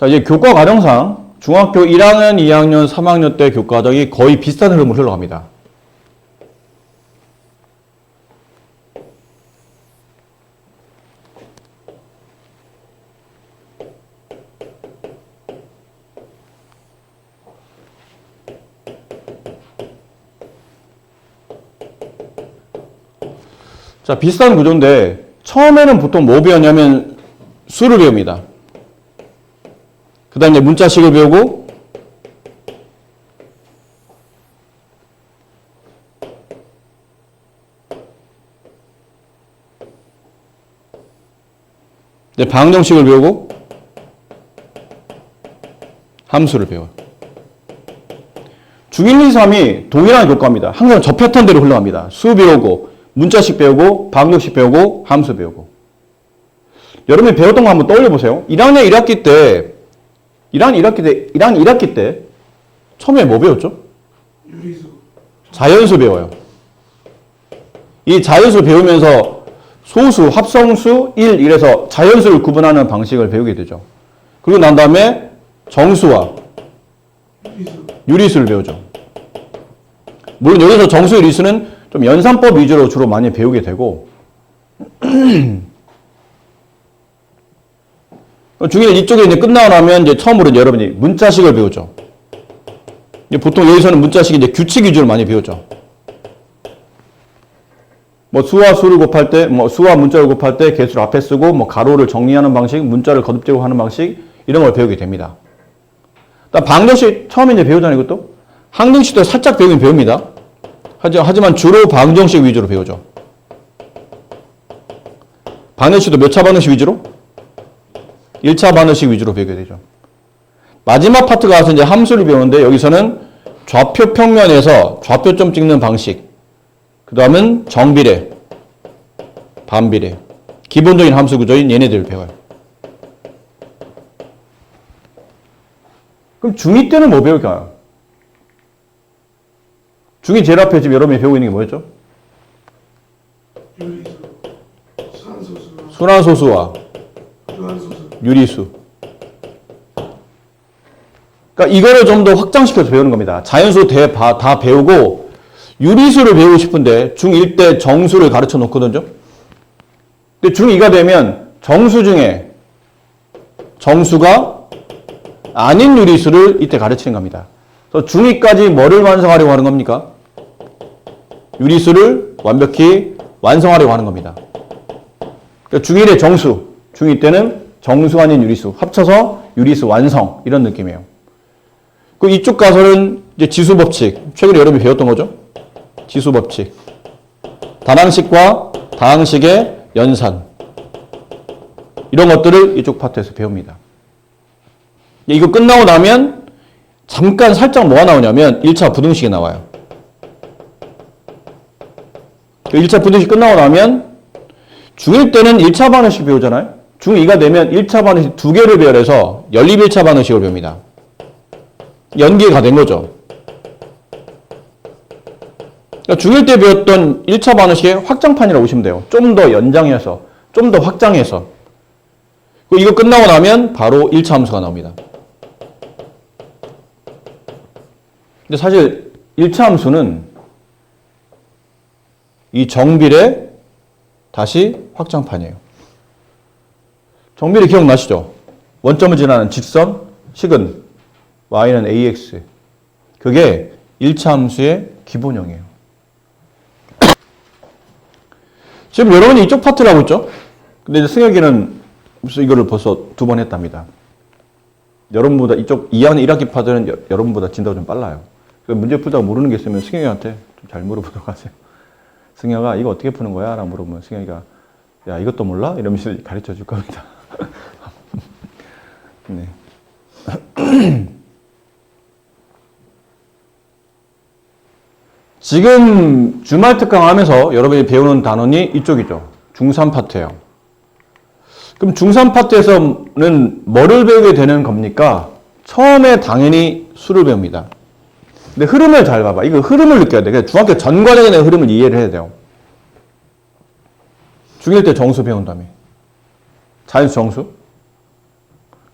자, 이제 교과 과정상 중학교 1학년, 2학년, 3학년 때 교과 과정이 거의 비슷한 흐름으로 흘러갑니다. 자, 비슷한 구조인데 처음에는 보통 뭐 배웠냐면 수를 배웁니다. 그 다음에 문자식을 배우고 이제 방정식을 배우고 함수를 배워요. 중1, 2, 3이 동일한 교과입니다. 항상 저 패턴대로 흘러갑니다. 수 배우고 문자식 배우고 방정식 배우고 함수 배우고. 여러분이 배웠던 거 한번 떠올려 보세요. 1학년 1학기 때 1학년 1학기 때 처음에 뭐 배웠죠? 유리수. 자연수 배워요. 이 자연수 배우면서 소수, 합성수, 1, 자연수를 구분하는 방식을 배우게 되죠. 그리고 난 다음에 정수와 유리수를 배우죠. 물론 여기서 정수, 유리수는 좀 연산법 위주로 주로 많이 배우게 되고 중1 이쪽에 이제 끝나고 나면 이제 처음으로 이제 여러분이 문자식을 배우죠. 보통 여기서는 문자식이 이제 규칙 위주로 많이 배우죠. 뭐 수와 수를 곱할 때, 뭐 수와 문자를 곱할 때 개수를 앞에 쓰고, 뭐 가로를 정리하는 방식, 문자를 거듭제고 하는 방식, 이런 걸 배우게 됩니다. 방정식 처음에 이제 배우잖아요, 이것도. 항등식도 살짝 배우긴 배웁니다. 하지만 주로 방정식 위주로 배우죠. 방정식도 몇 차 방정식 위주로? 1차 방정식 위주로 배우게 되죠. 마지막 파트가 와서 이제 함수를 배우는데 여기서는 좌표 평면에서 좌표점 찍는 방식, 그 다음은 정비례, 반비례, 기본적인 함수 구조인 얘네들을 배워요. 그럼 중2 때는 뭐 배울까요? 중2 제일 앞에 지금 여러분이 배우고 있는 게 뭐였죠? 유리수. 산소수. 순환소수와 유한소수. 유리수. 그러니까 이거를 좀 더 확장시켜서 배우는 겁니다. 자연수 다 배우고 유리수를 배우고 싶은데 중1 때 정수를 가르쳐 놓거든요. 근데 중2가 되면 정수 중에 정수가 아닌 유리수를 이때 가르치는 겁니다. 그래서 중2까지 뭐를 완성하려고 하는 겁니까? 유리수를 완벽히 완성하려고 하는 겁니다. 그러니까 중1의 정수, 중2 때는 정수 아닌 유리수, 합쳐서 유리수 완성, 이런 느낌이에요. 그 이쪽 가서는 이제 지수법칙, 최근에 여러분이 배웠던 거죠? 지수법칙. 단항식과 다항식의 연산. 이런 것들을 이쪽 파트에서 배웁니다. 이거 끝나고 나면 잠깐 살짝 뭐가 나오냐면 1차 부등식이 나와요. 1차 부등식 끝나고 나면 중1 때는 1차 반응식 배우잖아요. 중2가 되면 1차 반응식 2개를 배열해서 연립 1차 반응식을 배웁니다. 연계가 된 거죠. 그러니까 중1 때 배웠던 1차 반응식의 확장판이라고 보시면 돼요. 좀 더 연장해서, 좀 더 확장해서. 이거 끝나고 나면 바로 1차 함수가 나옵니다. 근데 사실 1차 함수는 이 정비례 다시 확장판이에요. 정비례 기억나시죠? 원점을 지나는 직선, 식은 y는 ax. 그게 1차 함수의 기본형이에요. 지금 여러분이 이쪽 파트를 하고 있죠? 근데 이제 승혁이는 무슨 이거를 벌써 2번 했답니다. 여러분보다 이쪽 2학년 1학기 파트는 여러분보다 진도가 좀 빨라요. 문제 풀다가 모르는 게 있으면 승혁이한테 좀 잘 물어보도록 하세요. 승혁아, 이거 어떻게 푸는 거야? 라고 물어보면 승혁이가 야, 이것도 몰라? 이러면서 가르쳐 줄 겁니다. 네. 지금 주말 특강 하면서 여러분이 배우는 단원이 이쪽이죠. 중3 파트예요. 그럼 중3 파트에서는 뭐를 배우게 되는 겁니까? 처음에 당연히 수를 배웁니다. 근데 흐름을 잘 봐봐. 이거 흐름을 느껴야 돼. 중학교 전 과정의 흐름을 이해를 해야 돼요. 중1 때 정수 배운 다음에 자연수 정수.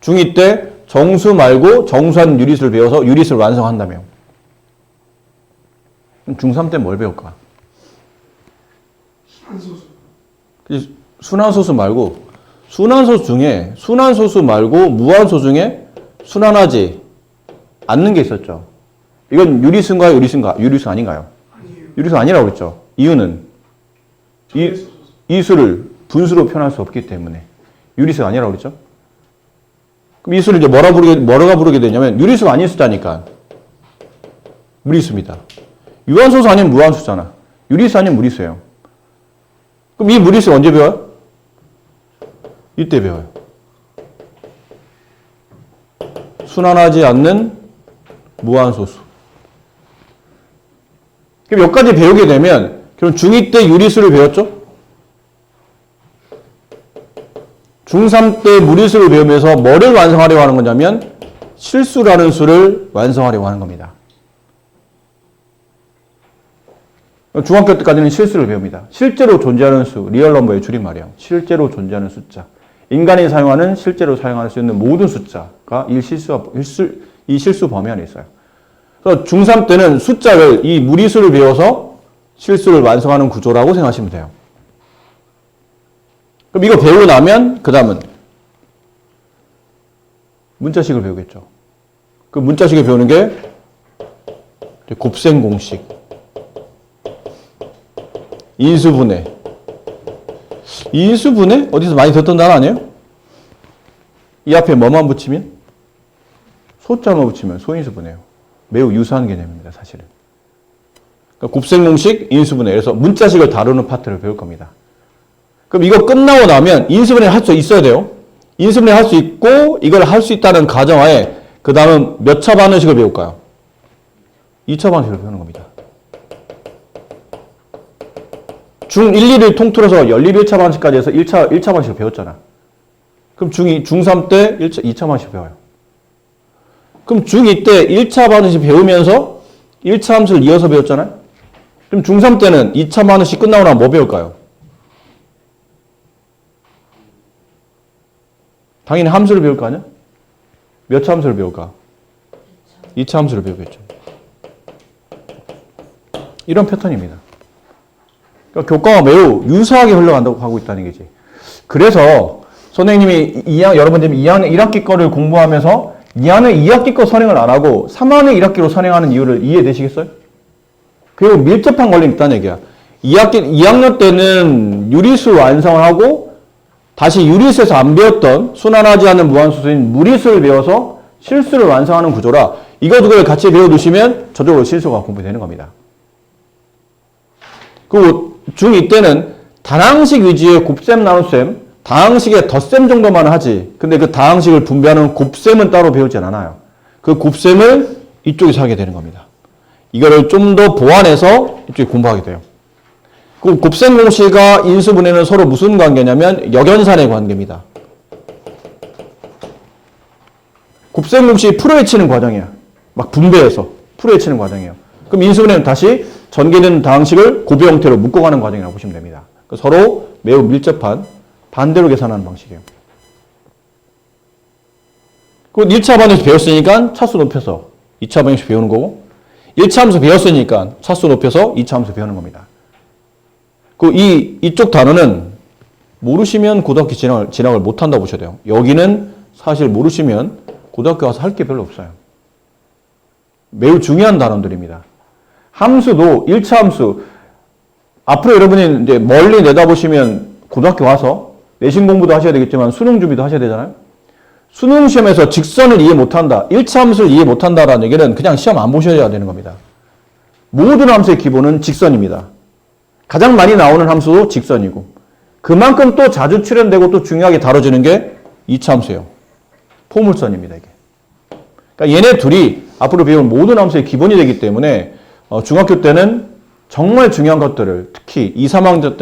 중2 때 정수 말고 정수한 유리수를 배워서 유리수를 완성한다며. 중3 때 뭘 배울까? 순환소수. 순환소수 말고, 순환소수 중에, 순환소수 말고 무한소수 중에 순환하지 않는 게 있었죠. 이건 유리수인가요? 유리수 아닌가요? 아니에요. 유리수 아니라고 그랬죠. 이유는 이 수를 분수로 표현할 수 없기 때문에 유리수가 아니라고 그랬죠. 그럼 이 수를 이제 뭐라가 부르게 되냐면 유리수가 아닌 숫자니까 무리수입니다. 유한소수 아니면 무한수잖아. 유리수 아니면 무리수예요. 그럼 이 무리수 언제 배워요? 이때 배워요. 순환하지 않는 무한소수. 그럼 몇 가지 배우게 되면 그럼 중2 때 유리수를 배웠죠? 중3 때 무리수를 배우면서 뭐를 완성하려고 하는 거냐면 실수라는 수를 완성하려고 하는 겁니다. 중학교 때까지는 실수를 배웁니다. 실제로 존재하는 수, 리얼 넘버의 줄임말이에요. 실제로 존재하는 숫자. 인간이 사용하는 실제로 사용할 수 있는 모든 숫자가 이 실수 범위 안에 있어요. 그래서 중3 때는 숫자를, 이 무리수를 배워서 실수를 완성하는 구조라고 생각하시면 돼요. 그럼 이거 배우고 나면 그 다음은 문자식을 배우겠죠. 그 문자식을 배우는 게 곱셈 공식, 인수분해. 인수분해? 어디서 많이 듣던 단어 아니에요? 이 앞에 뭐만 붙이면? 소자만 붙이면 소인수분해예요. 매우 유사한 개념입니다, 사실은. 그러니까 곱셈 공식, 인수분해. 그래서 문자식을 다루는 파트를 배울 겁니다. 그럼 이거 끝나고 나면 인수분해 할 수 있어야 돼요. 인수분해 할 수 있고 이걸 할 수 있다는 가정하에 그 다음은 몇 차 반응식을 배울까요? 2차 반응식을 배우는 겁니다. 중1, 2를 통틀어서 연립 1차 반응식까지 해서 1차 반응식을 배웠잖아. 그럼 중3 때 2차 반응식 배워요. 그럼 중2 때 1차 반응식 배우면서 1차 함수를 이어서 배웠잖아요. 그럼 중3 때는 2차 반응식 끝나고 나면 뭐 배울까요? 당연히 함수를 배울 거 아니야? 몇 차 함수를 배울까? 2차 함수를 배우겠죠. 이런 패턴입니다. 그러니까 교과가 매우 유사하게 흘러간다고 하고 있다는 거지. 그래서 선생님이 여러분들이 2학년 1학기 거를 공부하면서 2학년 2학기 거 선행을 안 하고 3학년 1학기로 선행하는 이유를 이해되시겠어요? 그리고 밀접한 관련이 있다는 얘기야. 2학년 때는 유리수 완성을 하고 다시 유리수에서 안 배웠던 순환하지 않는 무한수수인 무리수를 배워서 실수를 완성하는 구조라 이거 두 개를 같이 배워두시면 저절로 실수가 공부되는 겁니다. 그리고 중2 때는 다항식 위주의 곱셈, 나눗셈, 다항식의 덧셈 정도만 하지. 근데 그 다항식을 분배하는 곱셈은 따로 배우진 않아요. 그 곱셈을 이쪽에서 하게 되는 겁니다. 이거를 좀 더 보완해서 이쪽에 공부하게 돼요. 그 곱셈 공식과 인수분해는 서로 무슨 관계냐면 역연산의 관계입니다. 곱셈 공식이 풀어헤치는 과정이야. 막 분배해서 풀어헤치는 과정이에요. 그럼 인수분해는 다시 전개되는 다항식을 곱의 형태로 묶어가는 과정이라고 보시면 됩니다. 서로 매우 밀접한 반대로 계산하는 방식이에요. 그리고 1차 반응식 배웠으니까 차수 높여서 2차 반응식 배우는 거고 1차 함수 배웠으니까 차수 높여서 2차 함수 배우는 겁니다. 이쪽 단어는 모르시면 고등학교 진학을 못한다고 보셔야 돼요. 여기는 사실 모르시면 고등학교 가서 할 게 별로 없어요. 매우 중요한 단어들입니다. 함수도 1차 함수 앞으로 여러분이 이제 멀리 내다보시면 고등학교 와서 내신 공부도 하셔야 되겠지만 수능 준비도 하셔야 되잖아요. 수능 시험에서 직선을 이해 못한다. 1차 함수를 이해 못한다라는 얘기는 그냥 시험 안 보셔야 되는 겁니다. 모든 함수의 기본은 직선입니다. 가장 많이 나오는 함수도 직선이고 그만큼 또 자주 출현되고 또 중요하게 다뤄지는 게 2차 함수예요. 포물선입니다. 이게. 그러니까 얘네 둘이 앞으로 배운 모든 함수의 기본이 되기 때문에 중학교 때는 정말 중요한 것들을 특히 2, 3학년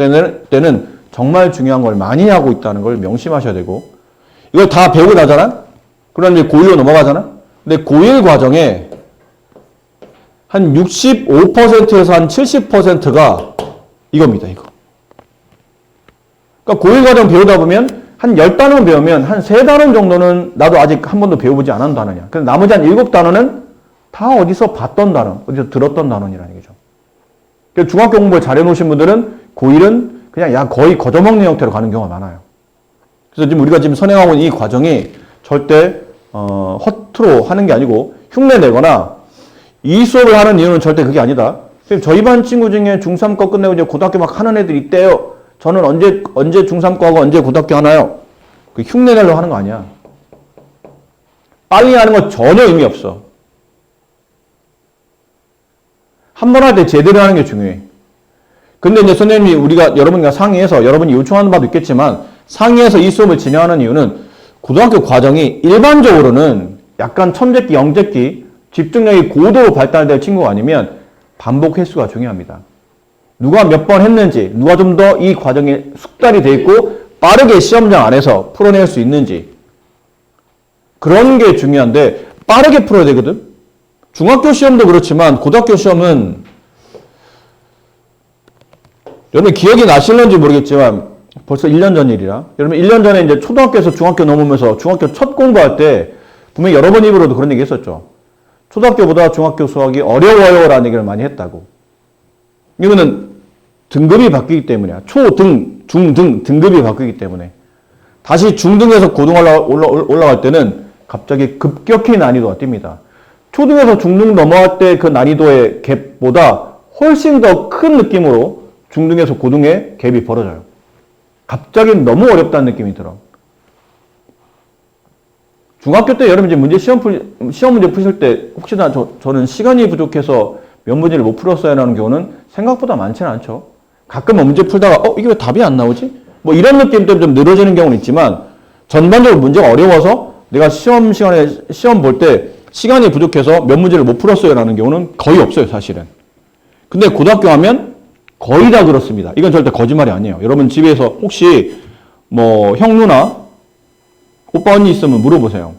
때는 정말 중요한 걸 많이 하고 있다는 걸 명심하셔야 되고 이걸 다 배우고 나잖아? 그럼 이제 고1로 넘어가잖아? 근데 고1 과정에 한 65%에서 한 70%가 이겁니다, 이거. 그러니까 고1 과정 배우다 보면 한 10단원 배우면 한 3단원 정도는 나도 아직 한 번도 배워보지 않은 단어냐. 근데 나머지 한 7단원은 다 어디서 봤던 단어, 어디서 들었던 단어이라는 얘기죠. 그래서 중학교 공부를 잘해 놓으신 분들은 고1은 그냥 거의 거저먹는 형태로 가는 경우가 많아요. 그래서 지금 우리가 지금 선행하고 있는 이 과정이 절대 허투루 하는 게 아니고 흉내 내거나 이 수업을 하는 이유는 절대 그게 아니다. 저희 반 친구 중에 중3 거 끝내고 이제 고등학교 막 하는 애들이 있대요. 저는 언제 중3 거 하고 언제 고등학교 하나요? 그 흉내 내려고 하는 거 아니야. 빨리 하는 거 전혀 의미 없어. 한 번 할 때 제대로 하는 게 중요해. 근데 이제 선생님이 우리가 여러분과 상의해서 여러분이 요청하는 바도 있겠지만 상의해서 이 수업을 진행하는 이유는 고등학교 과정이 일반적으로는 약간 천재기, 영재기, 집중력이 고도로 발달될 친구가 아니면 반복 횟수가 중요합니다. 누가 몇 번 했는지, 누가 좀 더 이 과정에 숙달이 돼 있고 빠르게 시험장 안에서 풀어낼 수 있는지 그런 게 중요한데 빠르게 풀어야 되거든. 중학교 시험도 그렇지만 고등학교 시험은 여러분 기억이 나실런지 모르겠지만 벌써 1년 전 일이라. 여러분 1년 전에 이제 초등학교에서 중학교 넘으면서 중학교 첫 공부할 때 분명히 여러 번 입으로도 그런 얘기 했었죠. 초등학교보다 중학교 수학이 어려워요라는 얘기를 많이 했다고. 이거는 등급이 바뀌기 때문이야. 초등, 중등, 등급이 바뀌기 때문에. 다시 중등에서 고등 올라갈 때는 갑자기 급격히 난이도가 뜁니다. 초등에서 중등 넘어갈 때 그 난이도의 갭보다 훨씬 더 큰 느낌으로 중등에서 고등의 갭이 벌어져요. 갑자기 너무 어렵다는 느낌이 들어. 중학교 때 여러분 이제 시험 문제 푸실 때 혹시나 저는 시간이 부족해서 몇 문제를 못 풀었어요 라는 경우는 생각보다 많지는 않죠. 가끔 문제 풀다가 이게 왜 답이 안 나오지? 뭐 이런 느낌 때문에 좀 늘어지는 경우는 있지만 전반적으로 문제가 어려워서 내가 시험 볼 때 시간이 부족해서 몇 문제를 못 풀었어요 라는 경우는 거의 없어요, 사실은. 근데 고등학교 하면 거의 다 그렇습니다. 이건 절대 거짓말이 아니에요. 여러분 집에서 혹시 뭐 형, 누나, 오빠, 언니 있으면 물어보세요.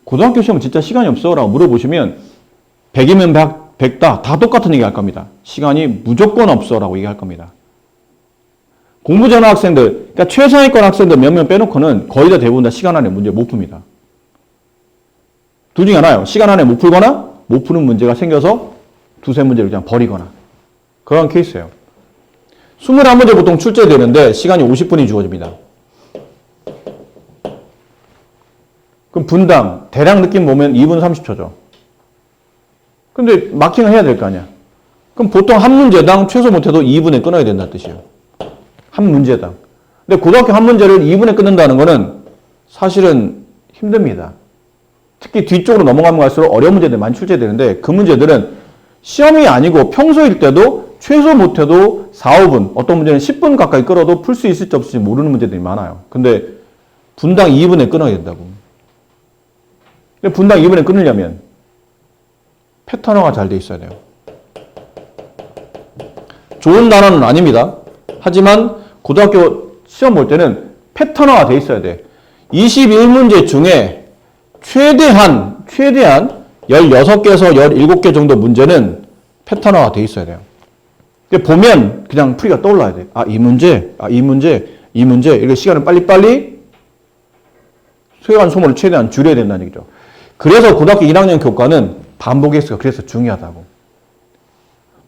고등학교 시험 진짜 시간이 없어? 라고 물어보시면 100이면 100다. 다 똑같은 얘기 할 겁니다. 시간이 무조건 없어 라고 얘기할 겁니다. 공부 잘하는 학생들, 그러니까 최상위권 학생들 몇 명 빼놓고는 거의 다 대부분 다 시간 안에 문제 못 풉니다. 둘 중에 하나요. 시간 안에 못 풀거나 못 푸는 문제가 생겨서 두세 문제를 그냥 버리거나 그런 케이스예요. 21문제 보통 출제되는데 시간이 50분이 주어집니다. 그럼 분당 대략 느낌 보면 2분 30초죠. 근데 마킹을 해야 될 거 아니야. 그럼 보통 한 문제당 최소 못해도 2분에 끊어야 된다는 뜻이에요. 한 문제당. 근데 고등학교 한 문제를 2분에 끊는다는 거는 사실은 힘듭니다. 특히 뒤쪽으로 넘어가면 갈수록 어려운 문제들이 많이 출제되는데 그 문제들은 시험이 아니고 평소일 때도 최소 못해도 4, 5분, 어떤 문제는 10분 가까이 끌어도 풀 수 있을지 없을지 모르는 문제들이 많아요. 근데 분당 2분에 끊어야 된다고. 근데 분당 2분에 끊으려면 패턴화가 잘 돼 있어야 돼요. 좋은 단어는 아닙니다. 하지만 고등학교 시험 볼 때는 패턴화가 돼 있어야 돼. 21문제 중에 최대한 16개에서 17개 정도 문제는 패턴화가 돼 있어야 돼요. 보면 그냥 풀이가 떠올라야 돼. 이 문제, 이렇게 시간을 빨리빨리 소요한 소모를 최대한 줄여야 된다는 얘기죠. 그래서 고등학교 1학년 교과는 반복 횟수가 그래서 중요하다고.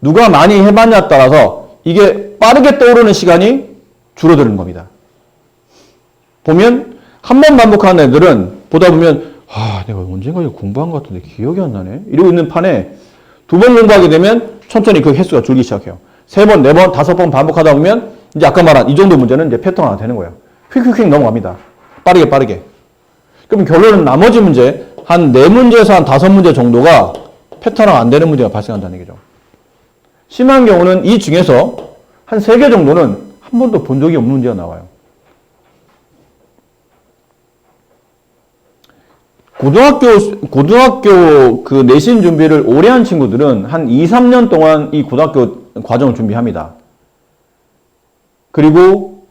누가 많이 해봤냐에 따라서 이게 빠르게 떠오르는 시간이 줄어드는 겁니다. 보면 한 번 반복하는 애들은 보다 보면 내가 언젠가 이거 공부한 것 같은데 기억이 안 나네. 이러고 있는 판에 2번 공부하게 되면 천천히 그 횟수가 줄기 시작해요. 3번, 4번, 5번 반복하다 보면 이제 아까 말한 이 정도 문제는 이제 패턴화가 되는 거예요. 휙휙휙 넘어갑니다. 빠르게. 그럼 결론은 나머지 문제 한 4문제에서 한 5문제 정도가 패턴화가 안 되는 문제가 발생한다는 얘기죠. 심한 경우는 이 중에서 한 3개 정도는 한 번도 본 적이 없는 문제가 나와요. 고등학교 그 내신 준비를 오래 한 친구들은 한 2, 3년 동안 이 고등학교 과정을 준비합니다. 그리고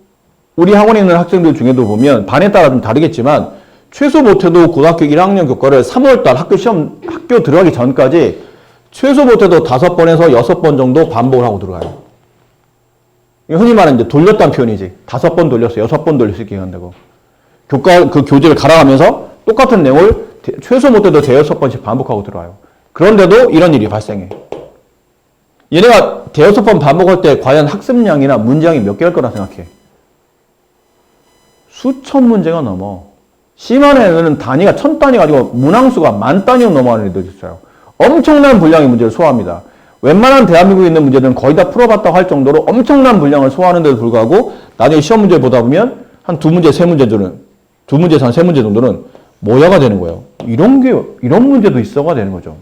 우리 학원에 있는 학생들 중에도 보면 반에 따라 좀 다르겠지만 최소 못해도 고등학교 1학년 교과를 3월달 학교 들어가기 전까지 최소 못해도 5번에서 6번 정도 반복을 하고 들어가요. 흔히 말하는 이제 돌렸다는 표현이지. 5번 돌렸어, 6번 돌렸을 게 한다고. 그 교재를 갈아가면서 똑같은 내용을 최소 못해도 5-6번씩 반복하고 들어와요. 그런데도 이런 일이 발생해. 얘네가 5-6번 반복할 때 과연 학습량이나 문제량이 몇 개일 거라 생각해? 수천 문제가 넘어. 심한 애는 단위가 1000단위가 아니고 문항수가 10,000단위로 넘어가는 애들이 있어요. 엄청난 분량의 문제를 소화합니다. 웬만한 대한민국에 있는 문제들은 거의 다 풀어봤다고 할 정도로 엄청난 분량을 소화하는데도 불구하고 나중에 시험 문제 보다 보면 한 2문제, 3문제들은 2문제에서 한 3문제 정도는 모야가 되는 거예요. 이런 문제도 있어가 되는 거죠.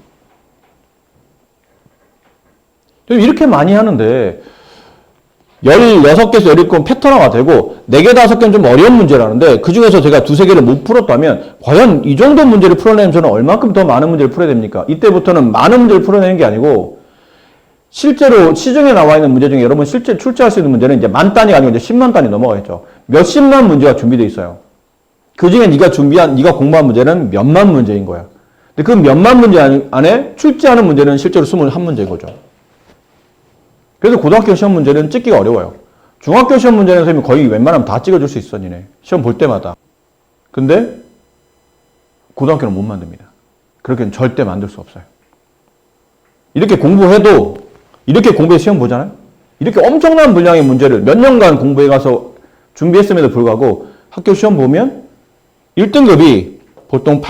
이렇게 많이 하는데 16개에서 17개는 패턴화가 되고 4개, 5개는 좀 어려운 문제라는데 그중에서 제가 2-3개를 못 풀었다면 과연 이 정도 문제를 풀어내면 저는 얼만큼 더 많은 문제를 풀어야 됩니까? 이때부터는 많은 문제를 풀어내는 게 아니고 실제로 시중에 나와 있는 문제 중에 여러분 실제 출제할 수 있는 문제는 이제 10,000단위가 아니고 이제 10만 단위 넘어가겠죠. 몇십만 문제가 준비되어 있어요. 그 중에 네가 공부한 문제는 몇만 문제인 거야. 근데 그 몇만 문제 안에 출제하는 문제는 실제로 21문제인 거죠. 그래서 고등학교 시험 문제는 찍기가 어려워요. 중학교 시험 문제는 선생님이 거의 웬만하면 다 찍어줄 수 있어, 니네. 시험 볼 때마다. 근데 고등학교는 못 만듭니다. 그렇게는 절대 만들 수 없어요. 이렇게 공부해도 이렇게 공부해서 시험 보잖아요. 이렇게 엄청난 분량의 문제를 몇 년간 공부해 가서 준비했음에도 불구하고 학교 시험 보면 1등급이 보통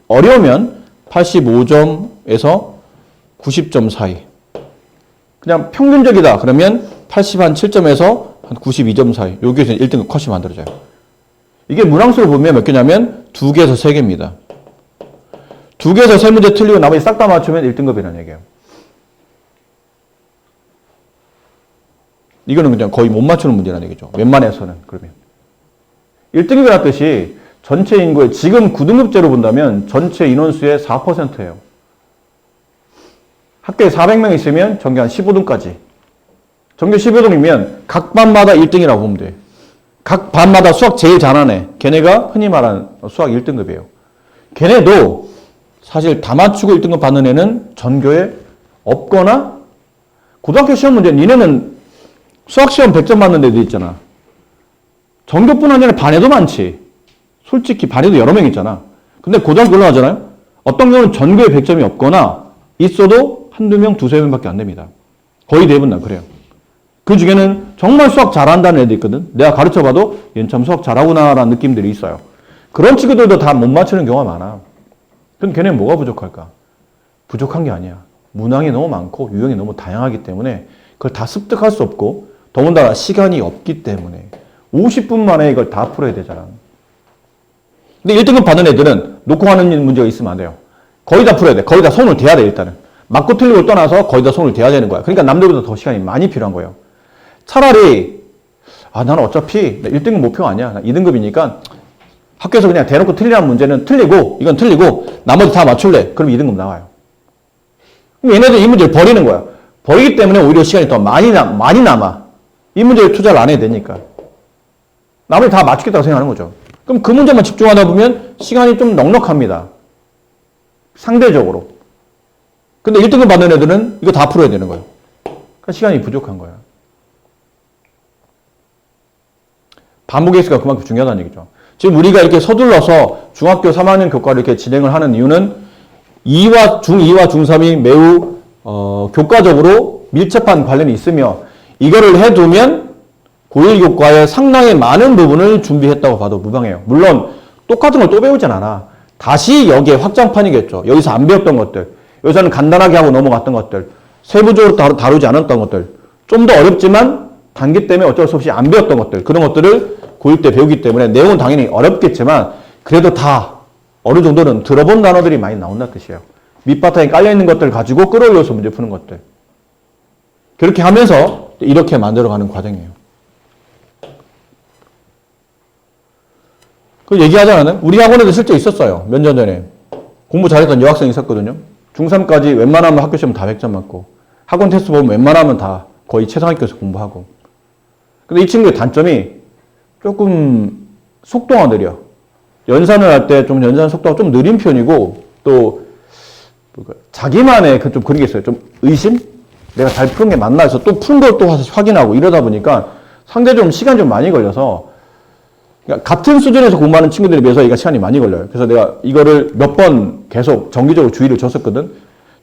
어려우면 85점에서 90점 사이. 그냥 평균적이다. 그러면 87점에서 한 92점 사이. 여기에서 1등급 컷이 만들어져요. 이게 문항수로 보면 몇 개냐면 2개에서 3개입니다. 2개에서 3문제 틀리고 나머지 싹 다 맞추면 1등급이라는 얘기예요. 이거는 그냥 거의 못 맞추는 문제라는 얘기죠. 웬만해서는. 그러면 1등급이라는 뜻이 전체 인구의 지금 9등급제로 본다면 전체 인원수의 4%예요. 학교에 400명 있으면 전교 한 15등까지. 전교 15등이면 각 반마다 1등이라고 보면 돼. 각 반마다 수학 제일 잘하는 애. 걔네가 흔히 말하는 수학 1등급이에요. 걔네도 사실 다 맞추고 1등급 받는 애는 전교에 없거나 고등학교 시험 문제 니네는 수학시험 100점 받는 애들 있잖아. 전교뿐 아니라 반에도 많지. 솔직히 반에도 여러 명 있잖아. 근데 고등학교 올라가잖아요. 어떤 경우는 전교에 100점이 없거나 있어도 한두 명, 2-3명밖에 안 됩니다. 거의 대부분 다 그래요. 그 중에는 정말 수학 잘한다는 애들 있거든. 내가 가르쳐봐도 얘는 참 수학 잘하구나라는 느낌들이 있어요. 그런 친구들도 다 못 맞추는 경우가 많아. 그럼 걔네는 뭐가 부족할까? 부족한 게 아니야. 문항이 너무 많고 유형이 너무 다양하기 때문에 그걸 다 습득할 수 없고 더군다나 시간이 없기 때문에 50분 만에 이걸 다 풀어야 되잖아. 근데 1등급 받는 애들은 놓고 가는 문제가 있으면 안 돼요. 거의 다 풀어야 돼. 거의 다 손을 대야 돼, 일단은. 맞고 틀리고 떠나서 거의 다 손을 대야 되는 거야. 그러니까 남들보다 더 시간이 많이 필요한 거예요. 차라리, 나는 어차피 1등급 목표 아니야. 나 2등급이니까 학교에서 그냥 대놓고 틀리라는 문제는 틀리고, 이건 틀리고, 나머지 다 맞출래. 그럼 2등급 나와요. 그럼 얘네들 이 문제를 버리는 거야. 버리기 때문에 오히려 시간이 더 많이 남아. 이 문제를 투자를 안 해야 되니까. 나머지 다 맞추겠다고 생각하는 거죠. 그럼 그 문제만 집중하다 보면 시간이 좀 넉넉합니다. 상대적으로. 근데 1등급 받는 애들은 이거 다 풀어야 되는 거예요. 그러니까 시간이 부족한 거야. 반복 예수가 그만큼 중요하다는 얘기죠. 지금 우리가 이렇게 서둘러서 중학교 3학년 교과를 이렇게 진행을 하는 이유는 중2와 중3이 매우 교과적으로 밀접한 관련이 있으며 이거를 해두면 고1 교과의 상당히 많은 부분을 준비했다고 봐도 무방해요. 물론 똑같은 걸 또 배우진 않아. 다시 여기에 확장판이겠죠. 여기서 안 배웠던 것들, 여기서는 간단하게 하고 넘어갔던 것들, 세부적으로 다루지 않았던 것들, 좀 더 어렵지만 단기 때문에 어쩔 수 없이 안 배웠던 것들, 그런 것들을 고1 때 배우기 때문에 내용은 당연히 어렵겠지만 그래도 다 어느 정도는 들어본 단어들이 많이 나온다는 뜻이에요. 밑바탕에 깔려있는 것들 가지고 끌어올려서 문제 푸는 것들. 그렇게 하면서 이렇게 만들어가는 과정이에요. 그 얘기하지 않았나요? 우리 학원에도 실제 있었어요. 몇 년 전에. 공부 잘했던 여학생이 있었거든요. 중3까지 웬만하면 학교 시험 다 100점 맞고 학원 테스트 보면 웬만하면 다 거의 최상위권에서 공부하고. 근데 이 친구의 단점이 조금 속도가 느려. 연산을 할 때 좀 연산 속도가 좀 느린 편이고 또 자기만의 좀 그런 게 있어요. 좀 의심? 내가 잘 푸는 게 맞나 해서 또 푼 걸 또 확인하고 이러다 보니까 상대적으로 시간이 좀 많이 걸려서 그러니까 같은 수준에서 공부하는 친구들에 비해서 얘가 시간이 많이 걸려요. 그래서 내가 이거를 몇 번 계속 정기적으로 주의를 줬었거든.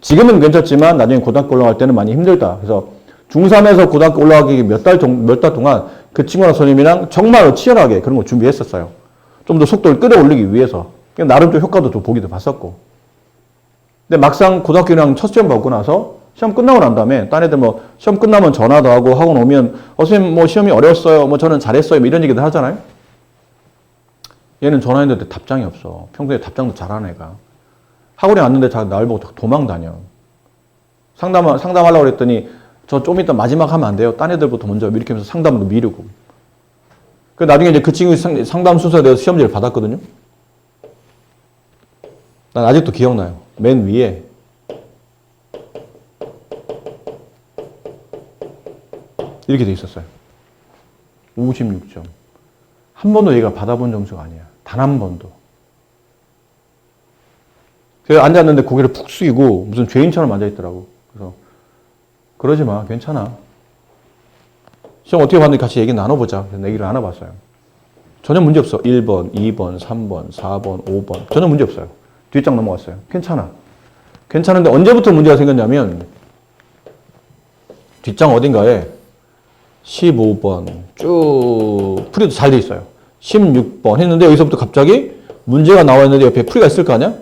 지금은 괜찮지만 나중에 고등학교 올라갈 때는 많이 힘들다. 그래서 중3에서 고등학교 올라가기 몇 달 동안 그 친구랑 선생님이랑 정말로 치열하게 그런 거 준비했었어요. 좀 더 속도를 끌어올리기 위해서. 나름 좀 효과도 좀 보기도 봤었고. 근데 막상 고등학교 1학년 첫 시험 받고 나서 시험 끝나고 난 다음에 딴 애들 뭐 시험 끝나면 전화도 하고 학원 오면 선생님 뭐 시험이 어려웠어요. 뭐 저는 잘했어요. 뭐 이런 얘기들 하잖아요. 얘는 전화했는데 답장이 없어. 평소에 답장도 잘하는 애가. 학원에 왔는데 나를 보고 도망 다녀. 상담하려고 그랬더니 저 좀 이따 마지막 하면 안 돼요. 딴 애들부터 먼저 이렇게 하면서 상담도 미루고. 그 나중에 이제 그 친구 상담 순서에 대해서 시험지를 받았거든요. 난 아직도 기억나요. 맨 위에 이렇게 돼 있었어요. 56점. 한 번도 얘가 받아본 점수가 아니야. 단 한 번도. 제가 앉았는데 고개를 푹 숙이고 무슨 죄인처럼 앉아있더라고. 그래서 그러지 마. 괜찮아. 시험 어떻게 봤는지 같이 얘기 나눠보자. 그래서 얘기를 나눠봤어요. 전혀 문제 없어. 1번, 2번, 3번, 4번, 5번. 전혀 문제 없어요. 뒷장 넘어갔어요. 괜찮아. 괜찮은데 언제부터 문제가 생겼냐면 뒷장 어딘가에 15번 쭉 풀이도 잘 돼 있어요. 16번 했는데 여기서부터 갑자기 문제가 나와 있는데 옆에 풀이가 있을 거 아니야?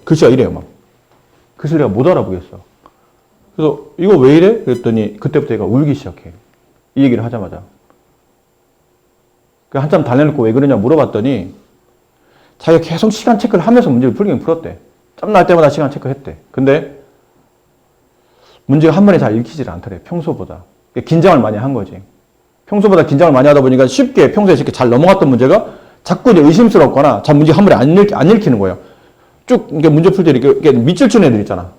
글씨가 이래요, 막. 글씨를 내가 못 알아보겠어. 그래서 이거 왜 이래? 그랬더니 그때부터 얘가 울기 시작해. 이 얘기를 하자마자. 한참 달래놓고 왜 그러냐 물어봤더니 자기가 계속 시간 체크를 하면서 문제를 풀긴 풀었대. 짬날 때마다 시간 체크했대. 근데 문제가 한 번에 잘 읽히질 않더래. 평소보다. 긴장을 많이 한 거지. 평소보다 긴장을 많이 하다 보니까 평소에 쉽게 잘 넘어갔던 문제가 자꾸 이제 의심스럽거나 잘 문제 한 번에 안 읽히는 거예요. 쭉 이렇게 문제 풀 때 이렇게 밑줄 치는 애들 있잖아.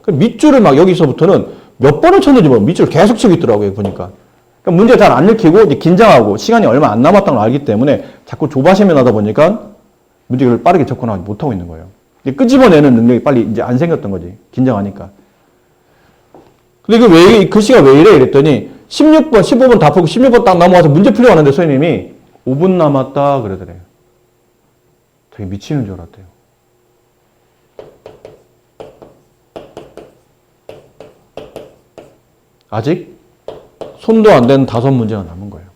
그 밑줄을 막 여기서부터는 몇 번을 쳤는지 모르고 밑줄을 계속 치고 있더라고요. 보니까. 그러니까 문제 잘 안 읽히고 이제 긴장하고 시간이 얼마 안 남았다는 걸 알기 때문에 자꾸 조바심이 나다 보니까 문제를 빠르게 접근하지 못하고 있는 거예요. 끄집어내는 능력이 빨리 이제 안 생겼던 거지. 긴장하니까. 근데 이 글씨가 왜 이래? 이랬더니 16번, 15번 다 풀고 16번 딱 넘어가서 문제 풀려고 하는데 선생님이 5분 남았다 그러더래요. 되게 미치는 줄 알았대요. 아직 손도 안 된 5문제가 남은 거예요.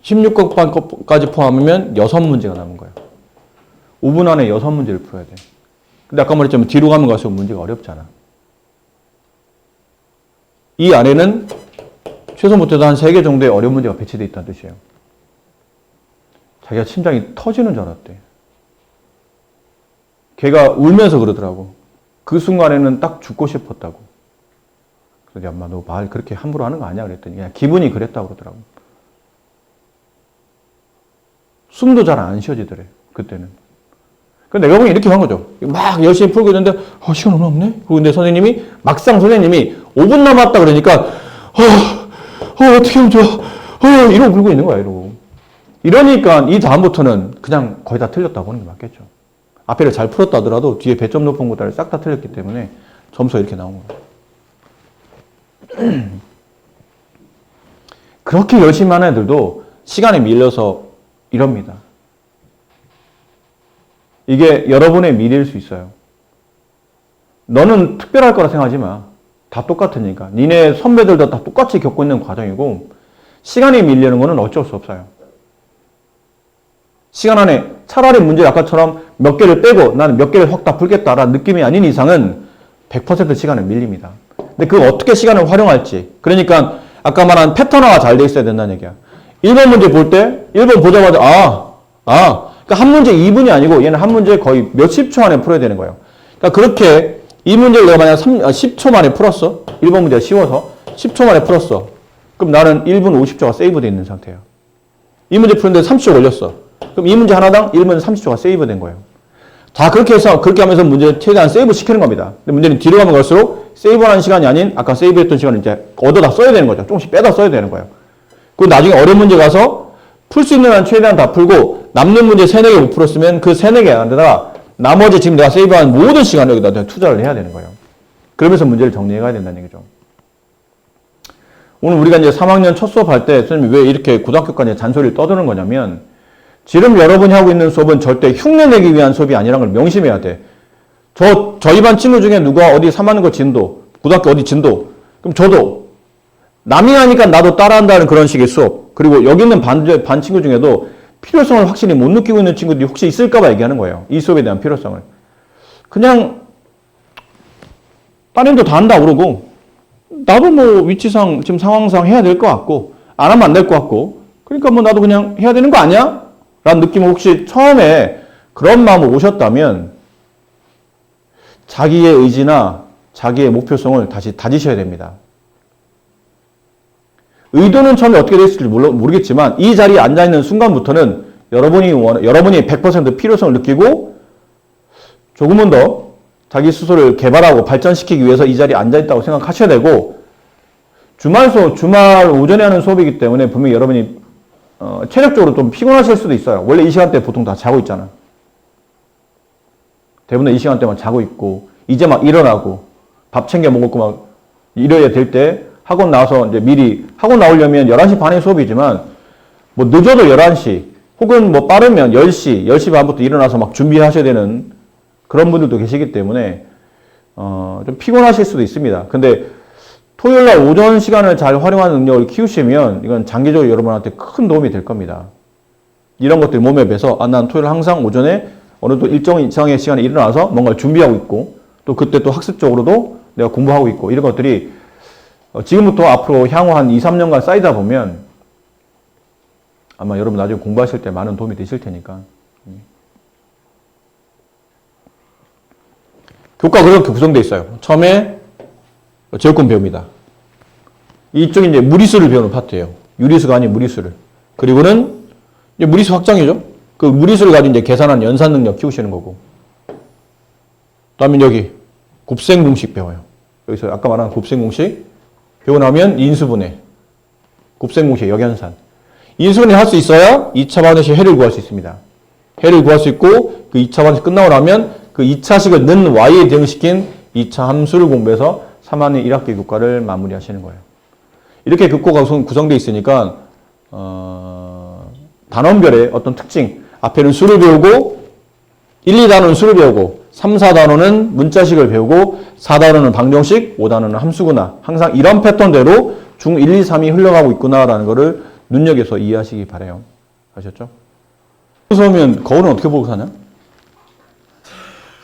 16번까지 포함하면 6문제가 남은 거예요. 5분 안에 6문제를 풀어야 돼. 근데 아까 말했지만 뒤로 가면 갈수록 문제가 어렵잖아. 이 안에는 최소 못해도 한 3개 정도의 어려운 문제가 배치되어 있다는 뜻이에요. 자기가 심장이 터지는 줄 알았대. 걔가 울면서 그러더라고. 그 순간에는 딱 죽고 싶었다고. 그래서 엄마 너 말 그렇게 함부로 하는 거 아니야? 그랬더니 그냥 기분이 그랬다고 그러더라고. 숨도 잘 안 쉬어지더래. 그때는. 그래서 내가 보기엔 이렇게 한 거죠. 막 열심히 풀고 있는데 시간 얼마 없네? 그리고 근데 막상 선생님이 5분 남았다 그러니까 어떻게 하면 좋아? 이러고 울고 있는 거야. 이러고. 이러니까 이 다음부터는 그냥 거의 다 틀렸다고 하는 게 맞겠죠. 앞에를 잘 풀었다 하더라도 뒤에 배점 높은 것들을 싹 다 틀렸기 때문에 점수가 이렇게 나온 거예요. 그렇게 열심히 하는 애들도 시간에 밀려서 이럽니다. 이게 여러분의 미래일 수 있어요. 너는 특별할 거라 생각하지 마. 다 똑같으니까. 니네 선배들도 다 똑같이 겪고 있는 과정이고 시간이 밀리는 거는 어쩔 수 없어요. 시간 안에 차라리 문제 아까처럼 몇 개를 빼고 나는 몇 개를 확 다 풀겠다라는 느낌이 아닌 이상은 100% 시간을 밀립니다. 근데 그거 어떻게 시간을 활용할지. 그러니까 아까 말한 패턴화가 잘 돼 있어야 된다는 얘기야. 1번 문제 볼 때 1번 보자마자 그러니까 한 문제 2분이 아니고 얘는 한 문제 거의 몇십 초 안에 풀어야 되는 거예요. 그러니까 그렇게 이 문제를 내가 만약 10초 만에 풀었어. 1번 문제가 쉬워서 10초 만에 풀었어. 그럼 나는 1분 50초가 세이브되어 있는 상태예요. 이 문제 푸는데 30초 걸렸어. 그럼 이 문제 하나당 1분 30초가 세이브된 거예요. 다 그렇게 하면서 문제를 최대한 세이브 시키는 겁니다. 근데 문제는 뒤로 가면 갈수록 세이브하는 시간이 아닌 아까 세이브했던 시간을 이제 얻어다 써야 되는 거죠. 조금씩 빼다 써야 되는 거예요. 그리고 나중에 어려운 문제 가서 풀 수 있는 한 최대한 다 풀고 남는 문제 3, 4개 못 풀었으면 그 3, 4개 안에다가 나머지 지금 내가 세이브한 모든 시간을 여기다 내가 투자를 해야 되는 거예요. 그러면서 문제를 정리해 가야 된다는 얘기죠. 오늘 우리가 이제 3학년 첫 수업할 때 선생님이 왜 이렇게 고등학교까지 잔소리를 떠드는 거냐면 지금 여러분이 하고 있는 수업은 절대 흉내내기 위한 수업이 아니라는 걸 명심해야 돼. 저희 반 친구 중에 누가 어디 3학년 거 진도, 고등학교 어디 진도, 그럼 저도 남이 하니까 나도 따라한다는 그런 식의 수업. 그리고 여기 있는 반 친구 중에도 필요성을 확실히 못 느끼고 있는 친구들이 혹시 있을까봐 얘기하는 거예요. 이 수업에 대한 필요성을. 그냥 따님도 다 한다 그러고 나도 뭐 위치상 지금 상황상 해야 될 것 같고 안 하면 안 될 것 같고 그러니까 뭐 나도 그냥 해야 되는 거 아니야? 라는 느낌을 혹시 처음에 그런 마음으로 오셨다면 자기의 의지나 자기의 목표성을 다시 다지셔야 됩니다. 의도는 처음에 어떻게 됐을지 모르겠지만 이 자리에 앉아있는 순간부터는 여러분이 100% 필요성을 느끼고 조금은 더 자기 스스로를 개발하고 발전시키기 위해서 이 자리에 앉아있다고 생각하셔야 되고 주말 오전에 하는 수업이기 때문에 분명히 여러분이 체력적으로 좀 피곤하실 수도 있어요. 원래 이 시간대 보통 다 자고 있잖아. 대부분 이 시간대만 자고 있고 이제 막 일어나고 밥 챙겨 먹고 막 이래야 될 때 학원 나와서 이제 미리 학원 나오려면 11시 반에 수업이지만 뭐 늦어도 11시 혹은 뭐 빠르면 10시, 10시 반부터 일어나서 막 준비하셔야 되는 그런 분들도 계시기 때문에 좀 피곤하실 수도 있습니다. 근데 토요일 날 오전 시간을 잘 활용하는 능력을 키우시면 이건 장기적으로 여러분한테 큰 도움이 될 겁니다. 이런 것들이 몸에 배서 난 토요일 항상 오전에 어느 정도 일정 이상의 시간에 일어나서 뭔가를 준비하고 있고 또 그때 또 학습적으로도 내가 공부하고 있고 이런 것들이 지금부터 앞으로 향후 한 2, 3년간 쌓이다 보면 아마 여러분 나중에 공부하실 때 많은 도움이 되실 테니까. 교과가 그렇게 구성되어 있어요. 처음에 제곱근 배웁니다. 이쪽이 이제 무리수를 배우는 파트예요. 유리수가 아닌 무리수를. 그리고는 이제 무리수 확장이죠. 그 무리수를 가지고 이제 계산한 연산 능력 키우시는 거고. 그다음에 여기 곱셈 공식 배워요. 여기서 아까 말한 곱셈 공식 배우고 나면 인수분해, 곱셈 공식, 역연산. 인수분해 할 수 있어야 2차 방정식 해를 구할 수 있습니다. 해를 구할 수 있고 그 2차 방정식 끝나고 나면 그 2차식을 는 y에 대응시킨 2차 함수를 공부해서 3학년 1학기 교과를 마무리하시는 거예요. 이렇게 교과가 구성되어 있으니까 단원별의 어떤 특징, 앞에는 수를 배우고 1, 2단원은 수를 배우고 3, 4단원은 문자식을 배우고 4단원은 방정식, 5단원은 함수구나. 항상 이런 패턴대로 중 1, 2, 3이 흘러가고 있구나라는 것을 눈여겨서 이해하시기 바라요. 아셨죠? 수업이면 거울은 어떻게 보고 사냐?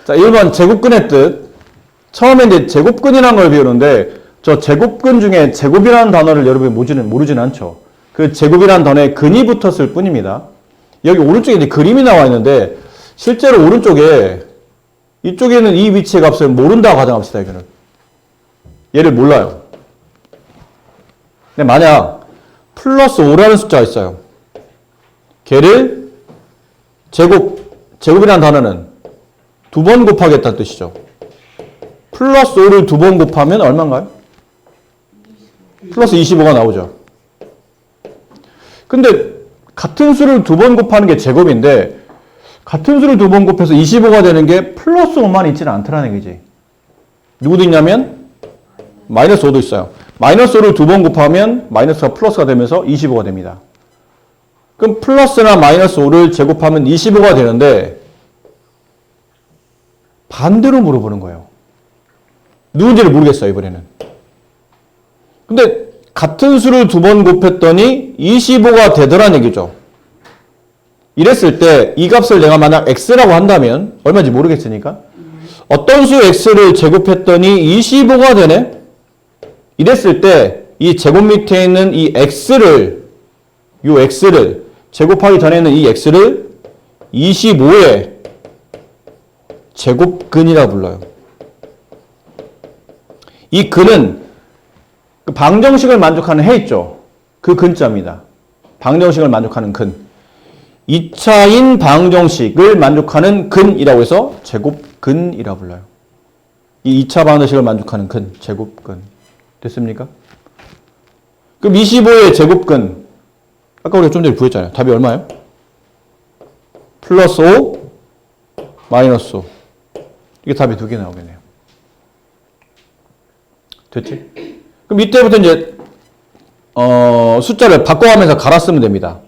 자, 1번 제곱근의 뜻. 처음에 이제 제곱근이라는 걸 배우는데 저 제곱근 중에 제곱이라는 단어를 여러분이 모르진 않죠. 그 제곱이라는 단어에 근이 붙었을 뿐입니다. 여기 오른쪽에 이제 그림이 나와 있는데 실제로 오른쪽에 이쪽에는 이 위치의 값을 모른다고 가정합시다. 이거는 얘를 몰라요. 근데 만약 플러스 5라는 숫자가 있어요. 걔를 제곱이라는 단어는 두 번 곱하겠다는 뜻이죠. 플러스 5를 두 번 곱하면 얼마인가요? 플러스 25가 나오죠. 근데 같은 수를 두 번 곱하는 게 제곱인데 같은 수를 두 번 곱해서 25가 되는 게 플러스 5만 있지는 않더라는 얘기지. 누구도 있냐면 마이너스 5도 있어요. 마이너스 5를 두 번 곱하면 마이너스가 플러스가 되면서 25가 됩니다. 그럼 플러스나 마이너스 5를 제곱하면 25가 되는데 반대로 물어보는 거예요. 누군지를 모르겠어요, 이번에는. 근데 같은 수를 두 번 곱했더니 25가 되더라는 얘기죠. 이랬을 때 이 값을 내가 만약 x라고 한다면 얼마인지 모르겠으니까 어떤 수 x를 제곱했더니 25가 되네? 이랬을 때 이 제곱 밑에 있는 이 x를 제곱하기 전에는 이 x를 25의 제곱근이라고 불러요. 이 근은 그 방정식을 만족하는 해 있죠. 그 근자입니다. 방정식을 만족하는 근. 2차인 방정식을 만족하는 근이라고 해서 제곱근이라고 불러요. 이 2차 방정식을 만족하는 근, 제곱근. 됐습니까? 그럼 25의 제곱근. 아까 우리가 좀 전에 구했잖아요. 답이 얼마예요? 플러스 5 마이너스 5. 이게 답이 두 개 나오겠네요. 됐지? 그럼 이때부터 이제 숫자를 바꿔가면서 갈아 쓰면 됩니다.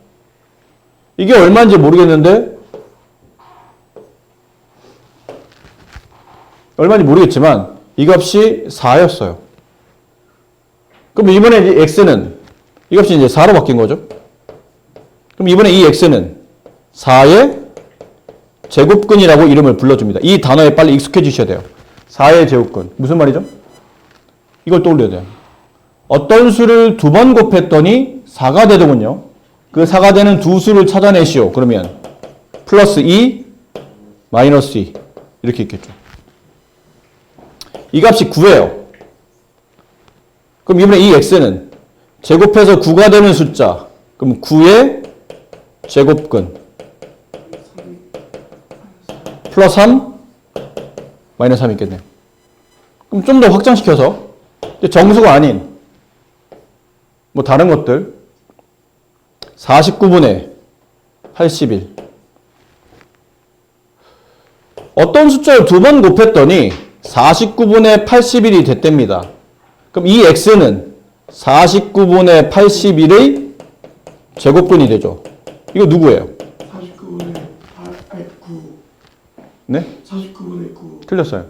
이게 얼마인지 모르겠는데 얼마인지 모르겠지만 이 값이 4였어요. 그럼 이번에 이제 x는 이 값이 이제 4로 바뀐 거죠. 그럼 이번에 이 x는 4의 제곱근이라고 이름을 불러줍니다. 이 단어에 빨리 익숙해지셔야 돼요. 4의 제곱근. 무슨 말이죠? 이걸 떠올려야 돼요. 어떤 수를 두 번 곱했더니 4가 되더군요. 그 4가 되는 두 수를 찾아내시오. 그러면 플러스 2, 마이너스 2 이렇게 있겠죠. 이 값이 9예요. 그럼 이번에 이 x는 제곱해서 9가 되는 숫자. 그럼 9의 제곱근 플러스 3, 마이너스 3 있겠네요. 그럼 좀 더 확장시켜서 정수가 아닌 뭐 다른 것들 49분의 81 어떤 숫자를 두 번 곱했더니 49분의 81이 됐답니다. 그럼 이 x는 49분의 81의 제곱근이 되죠. 이거 누구예요? 49분의 9. 네? 49분의 9. 틀렸어요.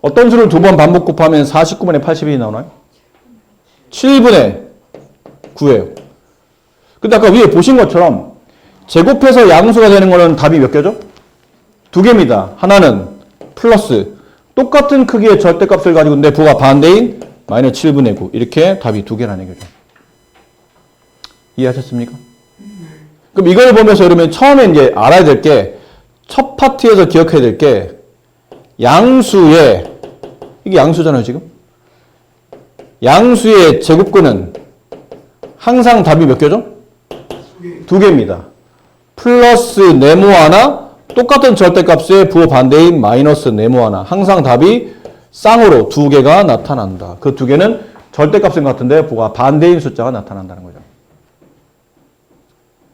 어떤 수를 두 번 반복 곱하면 49분의 81이 나오나요? 7분의 9예요. 근데 아까 위에 보신 것처럼 제곱해서 양수가 되는 거는 답이 몇 개죠? 두 개입니다. 하나는 플러스 똑같은 크기의 절대값을 가지고 있는데 부가 반대인 마이너스 7분의 9 이렇게 답이 두 개라는 얘기죠. 이해하셨습니까? 그럼 이걸 보면서 그러면 처음에 이제 알아야 될 게 첫 파트에서 기억해야 될 게 양수의 이게 양수잖아요 지금. 양수의 제곱근은 항상 답이 몇 개죠? 두 개입니다. 플러스 네모 하나 똑같은 절대값의 부호 반대인 마이너스 네모 하나 항상 답이 쌍으로 두 개가 나타난다. 그 두 개는 절대값은 같은데 부호가 반대인 숫자가 나타난다는 거죠.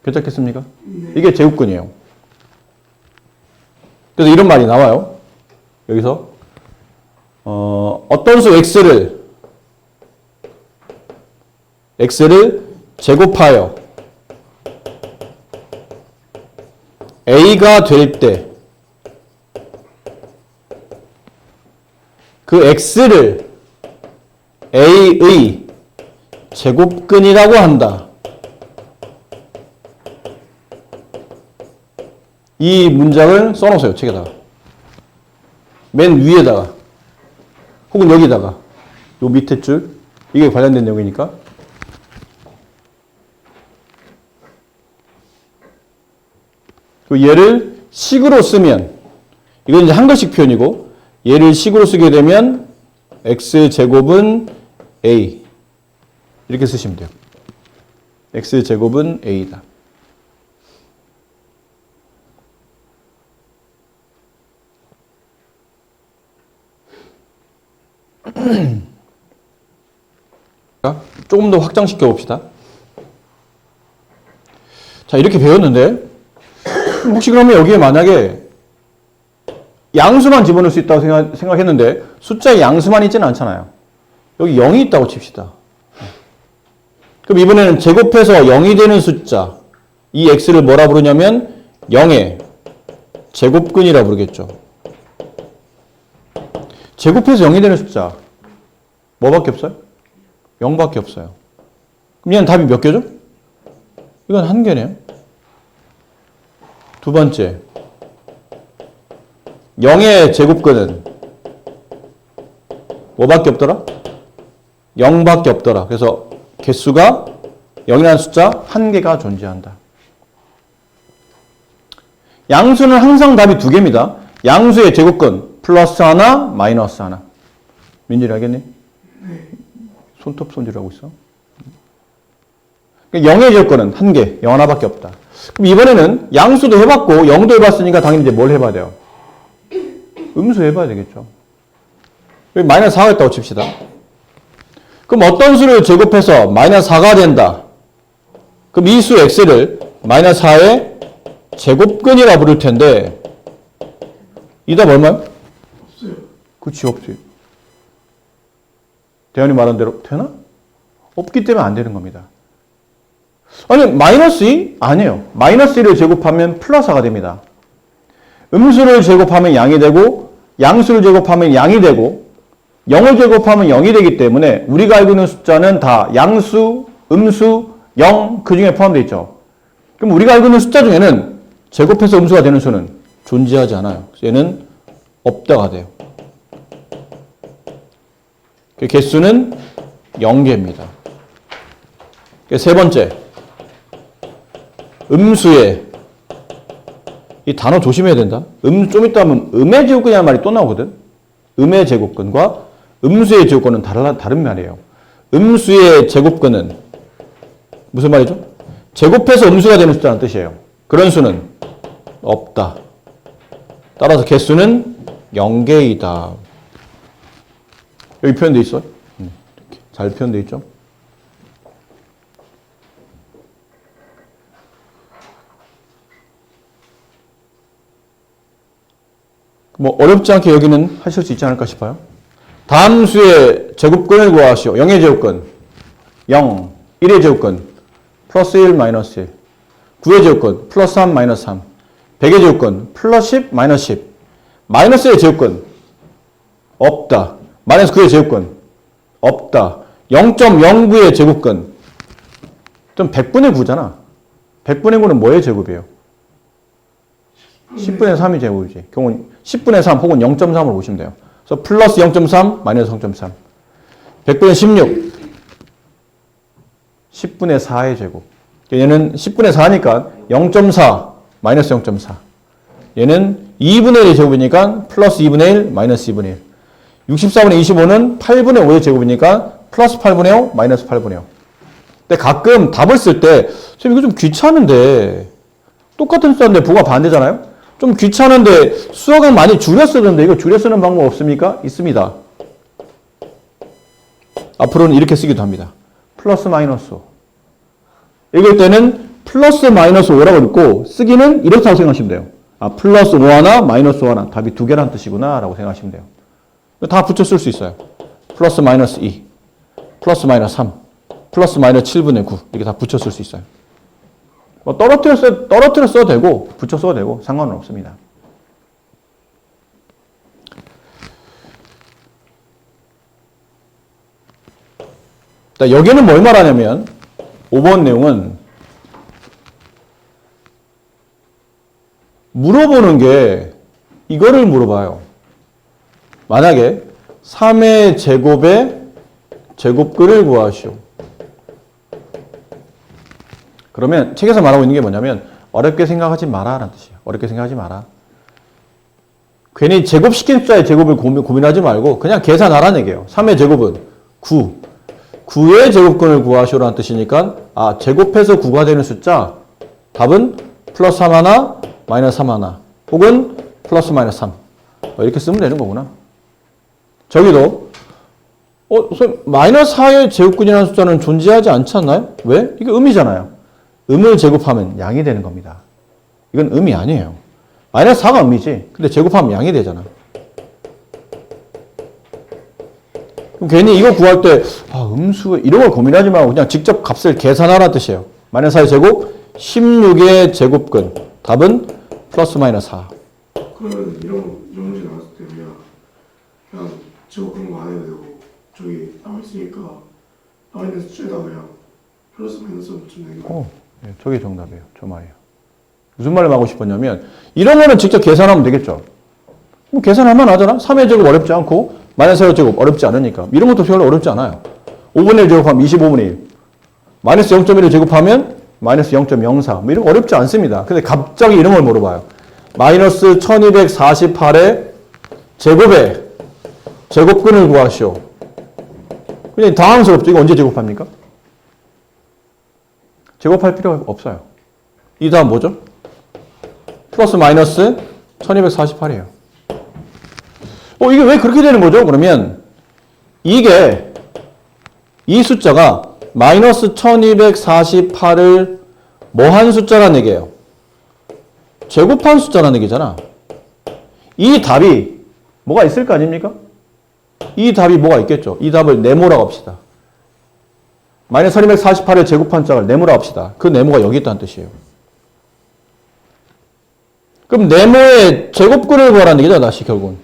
괜찮겠습니까? 네. 이게 제곱근이에요. 그래서 이런 말이 나와요. 여기서 어떤 수 x를 제곱하여 a가 될 때 그 x를 a의 제곱근이라고 한다. 이 문장을 써놓으세요. 책에다가. 맨 위에다가 혹은 여기다가 요 밑에 줄 이게 관련된 내용이니까 얘를 식으로 쓰면 이건 이제 한글식 표현이고 얘를 식으로 쓰게 되면 x제곱은 a 이렇게 쓰시면 돼요. x제곱은 a다. 조금 더 확장시켜 봅시다. 자, 이렇게 배웠는데 혹시 그러면 여기에 만약에 양수만 집어넣을 수 있다고 생각했는데 숫자에 양수만 있지는 않잖아요. 여기 0이 있다고 칩시다. 그럼 이번에는 제곱해서 0이 되는 숫자 이 x를 뭐라 부르냐면 0의 제곱근이라 부르겠죠. 제곱해서 0이 되는 숫자 뭐밖에 없어요? 0밖에 없어요. 그럼 얘는 답이 몇 개죠? 이건 한 개네요. 두 번째 0의 제곱근은 뭐밖에 없더라? 0밖에 없더라. 그래서 개수가 0이라는 숫자 한 개가 존재한다. 양수는 항상 답이 두 개입니다. 양수의 제곱근 플러스 하나 마이너스 하나. 민준이 알겠니? 손톱 손질하고 있어. 0의 제곱근은 한 개, 0 하나밖에 없다. 그럼 이번에는 양수도 해봤고 0도 해봤으니까 당연히 이제 뭘 해봐야 돼요? 음수 해봐야 되겠죠. 여기 마이너스 4가 있다고 칩시다. 그럼 어떤 수를 제곱해서 마이너스 4가 된다. 그럼 이 수 x를 마이너스 4의 제곱근이라 부를 텐데 이 답 얼마요? 없어요. 그치, 없지. 대현이 말한 대로 되나? 없기 때문에 안 되는 겁니다. 아니, 마이너스 2? 아니에요. 마이너스 1을 제곱하면 플러스 4가 됩니다. 음수를 제곱하면 양이 되고, 양수를 제곱하면 양이 되고, 0을 제곱하면 0이 되기 때문에 우리가 알고 있는 숫자는 다 양수, 음수, 0, 그 중에 포함되어 있죠. 그럼 우리가 알고 있는 숫자 중에는 제곱해서 음수가 되는 수는 존재하지 않아요. 얘는 없다가 돼요. 개수는 0개입니다. 세 번째, 음수의 이 단어 조심해야 된다. 좀 이따 하면 음의 제곱근이라는 말이 또 나오거든. 음의 제곱근과 음수의 제곱근은 다른 말이에요. 음수의 제곱근은 무슨 말이죠? 제곱해서 음수가 되는 숫자는 뜻이에요. 그런 수는 없다. 따라서 개수는 0개이다. 여기 표현되어 있어요? 잘 표현되어 있죠? 뭐 어렵지 않게 여기는 하실 수 있지 않을까 싶어요. 다음 수의 제곱근을 구하시오. 0의 제곱근 0, 1의 제곱근 플러스 1, 마이너스 1 9의 제곱근 플러스 3, 마이너스 3 100의 제곱근 플러스 10, 마이너스 10 마이너스의 제곱근 없다. 마이너스 9의 제곱근 없다. 0.09의 제곱근 좀 100분의 9잖아. 100분의 9는 뭐의 제곱이에요? 10분의 3이 제곱이지. 경우 10분의 3 혹은 0.3으로 보시면 돼요. 그래서 플러스 0.3, 마이너스 0.3. 100분의 16. 10분의 4의 제곱. 얘는 10분의 4니까 0.4, 마이너스 0.4. 얘는 2분의 1의 제곱이니까 플러스 2분의 1, 마이너스 2분의 1. 64분의 25는 8분의 5의 제곱이니까 플러스 8분의 5, 마이너스 8분의 5. 근데 가끔 답을 쓸 때, 선생님 이거 좀 귀찮은데, 똑같은 숫자인데 부가 반대잖아요? 좀 귀찮은데 수학은 많이 줄여 쓰는데 이거 줄여 쓰는 방법 없습니까? 있습니다. 앞으로는 이렇게 쓰기도 합니다. 플러스 마이너스 5. 읽을 때는 플러스 마이너스 5라고 읽고 쓰기는 이렇다고 생각하시면 돼요. 아, 플러스 5 하나, 마이너스 5 하나. 답이 두 개라는 뜻이구나 라고 생각하시면 돼요. 다 붙여 쓸 수 있어요. 플러스 마이너스 2, 플러스 마이너스 3, 플러스 마이너스 7분의 9 이렇게 다 붙여 쓸 수 있어요. 뭐 떨어뜨려 써도 되고 붙여 써도 되고 상관은 없습니다. 여기는 뭘 말하냐면 5번 내용은 물어보는 게 이거를 물어봐요. 만약에 3의 제곱의 제곱근을 구하시오. 그러면 책에서 말하고 있는 게 뭐냐면 어렵게 생각하지 마라 라는 뜻이에요. 어렵게 생각하지 마라. 괜히 제곱시킨 숫자의 제곱을 고민하지 말고 그냥 계산하라는 얘기예요. 3의 제곱은 9. 9의 제곱근을 구하시오라는 뜻이니까 아, 제곱해서 9가 되는 숫자 답은 플러스 3 하나, 마이너스 3 하나 혹은 플러스 마이너스 3 이렇게 쓰면 되는 거구나. 저기도 마이너스 4의 제곱근이라는 숫자는 존재하지 않지 않나요? 왜? 이게 음이잖아요. 음을 제곱하면 양이 되는 겁니다. 이건 음이 아니에요. 마이너스 4가 음이지. 근데 제곱하면 양이 되잖아. 그럼 괜히 이거 구할 때 음수 이런 걸 고민하지 말고 그냥 직접 값을 계산하라는 뜻이에요. 마이너스 4의 제곱 16의 제곱근 답은 플러스 마이너스 4. 그러면 이런 문제 나왔을 때 그냥 제곱하는 거 안 해도 되고 저기 나와 있으니까 나와 있는 숫자에다가 그냥 플러스 마이너스 붙이면 되는 거. 네, 저게 정답이에요. 저 말이에요. 무슨 말을 하고 싶었냐면 이런 거는 직접 계산하면 되겠죠. 뭐 계산하면 하잖아. 3의 제곱 어렵지 않고 마이너스 4의 제곱 어렵지 않으니까. 이런 것도 별로 어렵지 않아요. 5분의 1 제곱하면 25분의 1. 마이너스 0.1을 제곱하면 마이너스 0.04. 뭐 이런 거 어렵지 않습니다. 근데 갑자기 이런 걸 물어봐요. 마이너스 1248의 제곱의 제곱근을 구하시오. 그냥 당황스럽죠. 이거 언제 제곱합니까? 제곱할 필요가 없어요. 이 다음 뭐죠? 플러스 마이너스 1248이에요. 이게 왜 그렇게 되는 거죠? 그러면 이게 이 숫자가 마이너스 1248을 뭐한 숫자라는 얘기예요? 제곱한 숫자라는 얘기잖아. 이 답이 뭐가 있을 거 아닙니까? 이 답이 뭐가 있겠죠. 이 답을 네모라고 합시다. 마이너스 1248의 제곱한 짝을 네모라고 합시다. 그 네모가 여기 있다는 뜻이에요. 그럼 네모의 제곱근을 구하라는 얘기죠. 다시 결국은.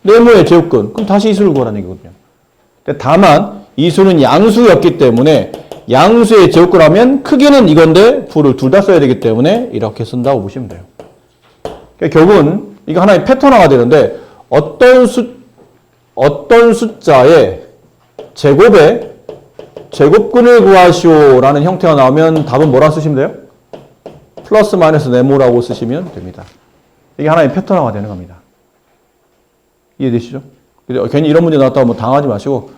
네모의 제곱근. 그럼 다시 이 수를 구하라는 얘기거든요. 다만 이 수는 양수였기 때문에 양수의 제곱근을 하면 크기는 이건데 부를 둘 다 써야 되기 때문에 이렇게 쓴다고 보시면 돼요. 그러니까 결국은 이거 하나의 패턴화가 되는데 어떤 숫자의 제곱의 제곱근을 구하시오라는 형태가 나오면 답은 뭐라 쓰시면 돼요? 플러스 마이너스 네모라고 쓰시면 됩니다. 이게 하나의 패턴화가 되는 겁니다. 이해되시죠? 괜히 이런 문제 나왔다고 뭐 당하지 마시고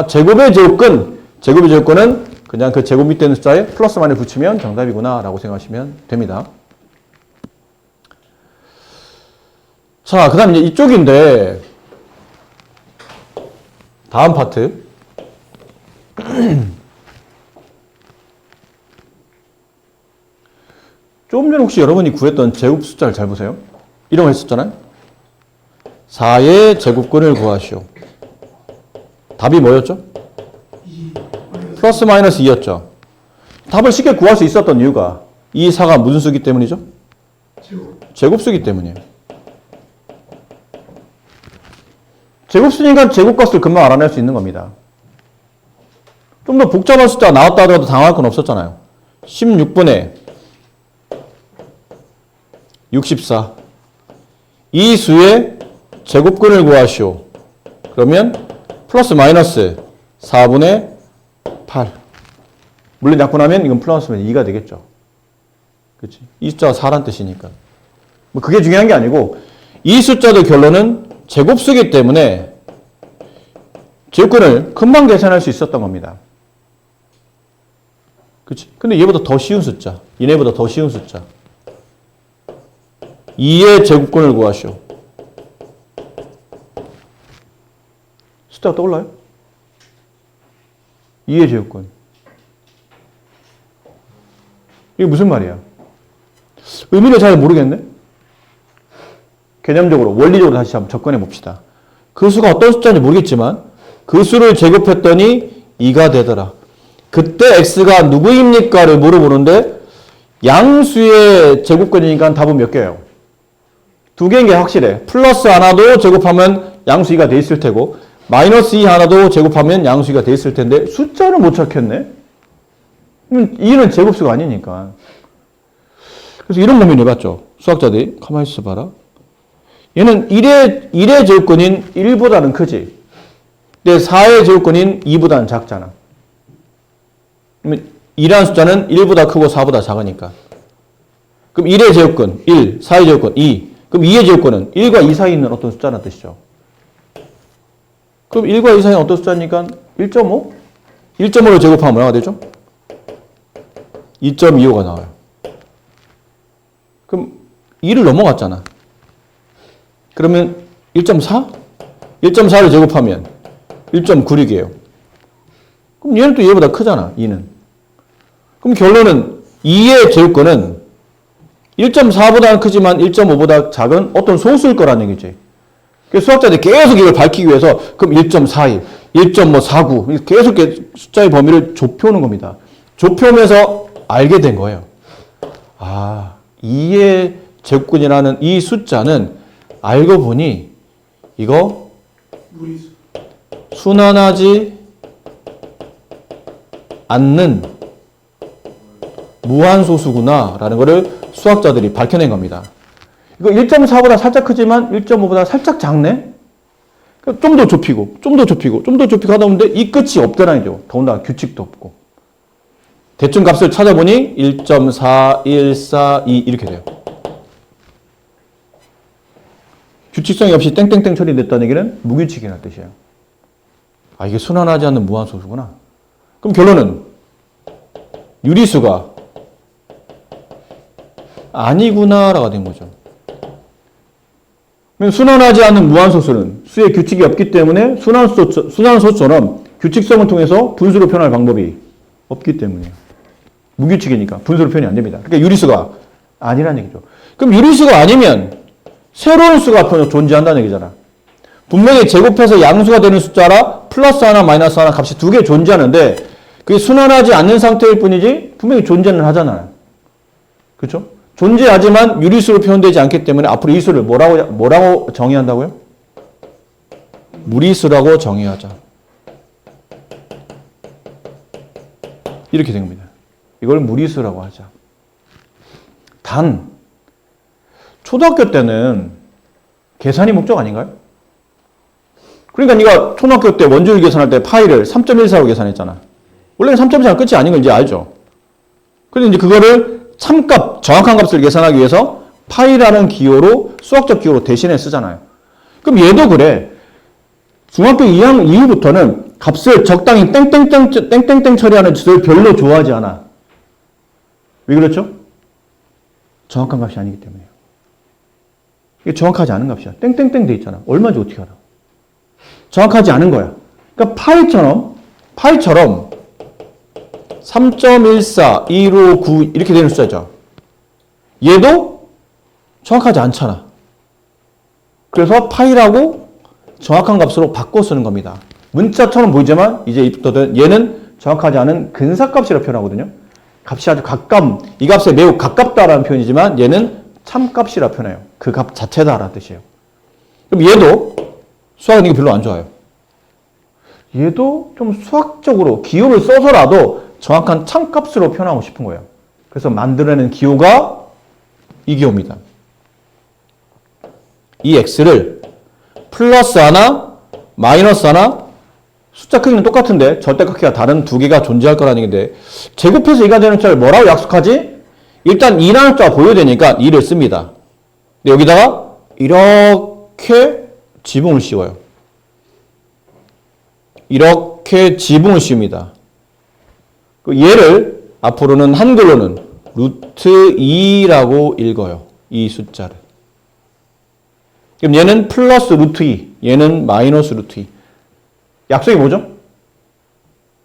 제곱의 제곱근은 그냥 그 제곱 밑에 있는 숫자에 플러스 마이너스 붙이면 정답이구나 라고 생각하시면 됩니다. 자, 그 다음 이제 이쪽인데 다음 파트 좀 전에 혹시 여러분이 구했던 제곱 숫자를 잘 보세요. 이런 거 했었잖아요. 4의 제곱근을 구하시오. 답이 뭐였죠? 2 플러스 마이너스 2였죠. 답을 쉽게 구할 수 있었던 이유가 이 4가 무슨 수기 때문이죠? 제곱수기 때문이에요. 제곱수니까 제곱값을 금방 알아낼 수 있는 겁니다. 좀 더 복잡한 숫자가 나왔다 하더라도 당할 건 없었잖아요. 16분의 64. 이 수의 제곱근을 구하시오. 그러면 플러스 마이너스 4분의 8. 물론 약분하면 이건 플러스면 2가 되겠죠. 그렇지? 이 숫자가 4란 뜻이니까. 뭐 그게 중요한 게 아니고 이 숫자도 결론은 제곱수기 때문에 제곱근을 금방 계산할 수 있었던 겁니다. 그렇지? 근데 얘보다 더 쉬운 숫자, 얘네보다 더 쉬운 숫자. 2의 제곱근을 구하시오. 숫자가 떠올라요? 2의 제곱근. 이게 무슨 말이야? 의미를 잘 모르겠네? 개념적으로, 원리적으로 다시 한번 접근해 봅시다. 그 수가 어떤 숫자인지 모르겠지만 그 수를 제곱했더니 2가 되더라. 그때 x가 누구입니까?를 물어보는데 양수의 제곱근이니까 답은 몇 개예요? 2개인 게 확실해. 플러스 하나도 제곱하면 양수 2가 돼 있을 테고 마이너스 2 하나도 제곱하면 양수 2가 돼 있을 텐데 숫자를 못 찾겠네? 2는 제곱수가 아니니까. 그래서 이런 고민 해봤죠. 수학자들이. 가만히 있어봐라. 얘는 1의 제곱근인 1보다는 크지. 근데 4의 제곱근인 2보다는 작잖아. 그러면 2라는 숫자는 1보다 크고 4보다 작으니까. 그럼 1의 제곱근 1, 4의 제곱근 2. 그럼 2의 제곱근은 1과 2 사이에 있는 어떤 숫자라는 뜻이죠. 그럼 1과 2 사이는 어떤 숫자니까 1.5? 1.5를 제곱하면 뭐가 되죠? 2.25가 나와요. 그럼 2를 넘어갔잖아. 그러면 1.4? 1.4를 제곱하면 1.96이에요. 그럼 얘는 또 얘보다 크잖아, 2는. 그럼 결론은 2의 제곱근은 1.4보다는 크지만 1.5보다 작은 어떤 소수일 거라는 얘기지. 그래서 수학자들이 계속 이걸 밝히기 위해서 그럼 1.41, 1.49 계속 숫자의 범위를 좁혀오는 겁니다. 좁혀오면서 알게 된 거예요. 아, 2의 제곱근이라는 이 숫자는 알고 보니 이거 무리수. 순환하지 않는 무한소수구나 라는 것을 수학자들이 밝혀낸 겁니다. 이거 1.4보다 살짝 크지만 1.5보다 살짝 작네? 좀 더 좁히고 좀 더 좁히고 좀 더 좁히고 하다 보는데 이 끝이 없더라니죠. 더군다나 규칙도 없고. 대충 값을 찾아보니 1.4, 1, 4, 2 이렇게 돼요. 규칙성이 없이 땡땡땡 처리됐다는 얘기는 무규칙이라는 뜻이에요. 아, 이게 순환하지 않는 무한소수구나. 그럼 결론은 유리수가 아니구나라가 된 거죠. 순환하지 않는 무한소수는 수의 규칙이 없기 때문에 순환소수처럼 규칙성을 통해서 분수로 표현할 방법이 없기 때문이에요. 무규칙이니까 분수로 표현이 안 됩니다. 그러니까 유리수가 아니라는 얘기죠. 그럼 유리수가 아니면 새로운 수가 존재한다는 얘기잖아. 분명히 제곱해서 양수가 되는 숫자라 플러스 하나 마이너스 하나 값이 두 개 존재하는데 그게 순환하지 않는 상태일 뿐이지 분명히 존재는 하잖아요. 그렇죠? 존재하지만 유리수로 표현되지 않기 때문에 앞으로 이 수를 뭐라고 정의한다고요? 무리수라고 정의하자. 이렇게 된 겁니다. 이걸 무리수라고 하자. 단 초등학교 때는 계산이 목적 아닌가요? 그러니까 네가 초등학교 때 원주율 계산할 때 파이를 3.14로 계산했잖아. 원래는 3.14가 끝이 아닌 걸 이제 알죠. 그런데 이제 그거를 참값, 정확한 값을 계산하기 위해서 파이라는 기호로 수학적 기호로 대신해 쓰잖아요. 그럼 얘도 그래. 중학교 2학년 이후부터는 값을 적당히 땡땡땡 처리하는 짓을 별로 좋아하지 않아. 왜 그렇죠? 정확한 값이 아니기 때문에요. 이게 정확하지 않은 값이야. 땡땡땡 돼 있잖아. 얼마인지 어떻게 알아? 정확하지 않은 거야. 그러니까 파이처럼 3.14, 159 이렇게 되는 숫자죠. 얘도 정확하지 않잖아. 그래서 파이라고 정확한 값으로 바꿔 쓰는 겁니다. 문자처럼 보이지만 이제 이부터는 얘는 정확하지 않은 근사값이라고 표현하거든요. 값이 아주 이 값에 매우 가깝다라는 표현이지만 얘는 참값이라 표현해요. 그 값 자체다라는 뜻이에요. 그럼 얘도 수학은 이거 별로 안 좋아요. 얘도 좀 수학적으로 기호를 써서라도 정확한 참값으로 표현하고 싶은 거예요. 그래서 만들어내는 기호가 이 기호입니다. 이 x를 플러스 하나, 마이너스 하나, 숫자 크기는 똑같은데 절대값과 다른 두 개가 존재할 거라는 얘기인데 제곱해서 2가 되는 숫자를 뭐라고 약속하지? 일단 2라는 숫자가 보여야 되니까 2를 씁니다. 근데 여기다가 이렇게 지붕을 씌워요. 이렇게 지붕을 씌웁니다. 얘를 앞으로는 한글로는 루트 2라고 읽어요. 이 숫자를. 그럼 얘는 플러스 루트 2, 얘는 마이너스 루트 2. 약속이 뭐죠?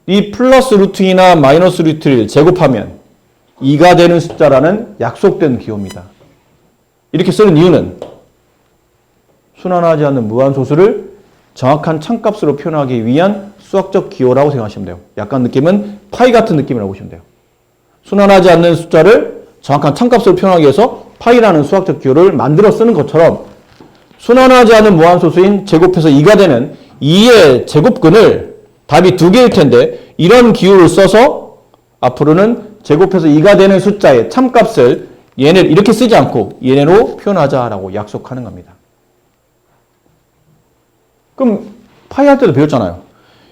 이 플러스 루트 2나 마이너스 루트 1을 제곱하면 2가 되는 숫자라는 약속된 기호입니다. 이렇게 쓰는 이유는 순환하지 않는 무한소수를 정확한 참값으로 표현하기 위한 수학적 기호라고 생각하시면 돼요. 약간 느낌은 파이 같은 느낌이라고 보시면 돼요. 순환하지 않는 숫자를 정확한 참값으로 표현하기 위해서 파이라는 수학적 기호를 만들어 쓰는 것처럼 순환하지 않은 무한소수인 제곱해서 2가 되는 2의 제곱근을 답이 두 개일 텐데 이런 기호를 써서 앞으로는 제곱해서 2가 되는 숫자의 참값을 얘네를 이렇게 쓰지 않고 얘네로 표현하자라고 약속하는 겁니다. 그럼 파이 할 때도 배웠잖아요.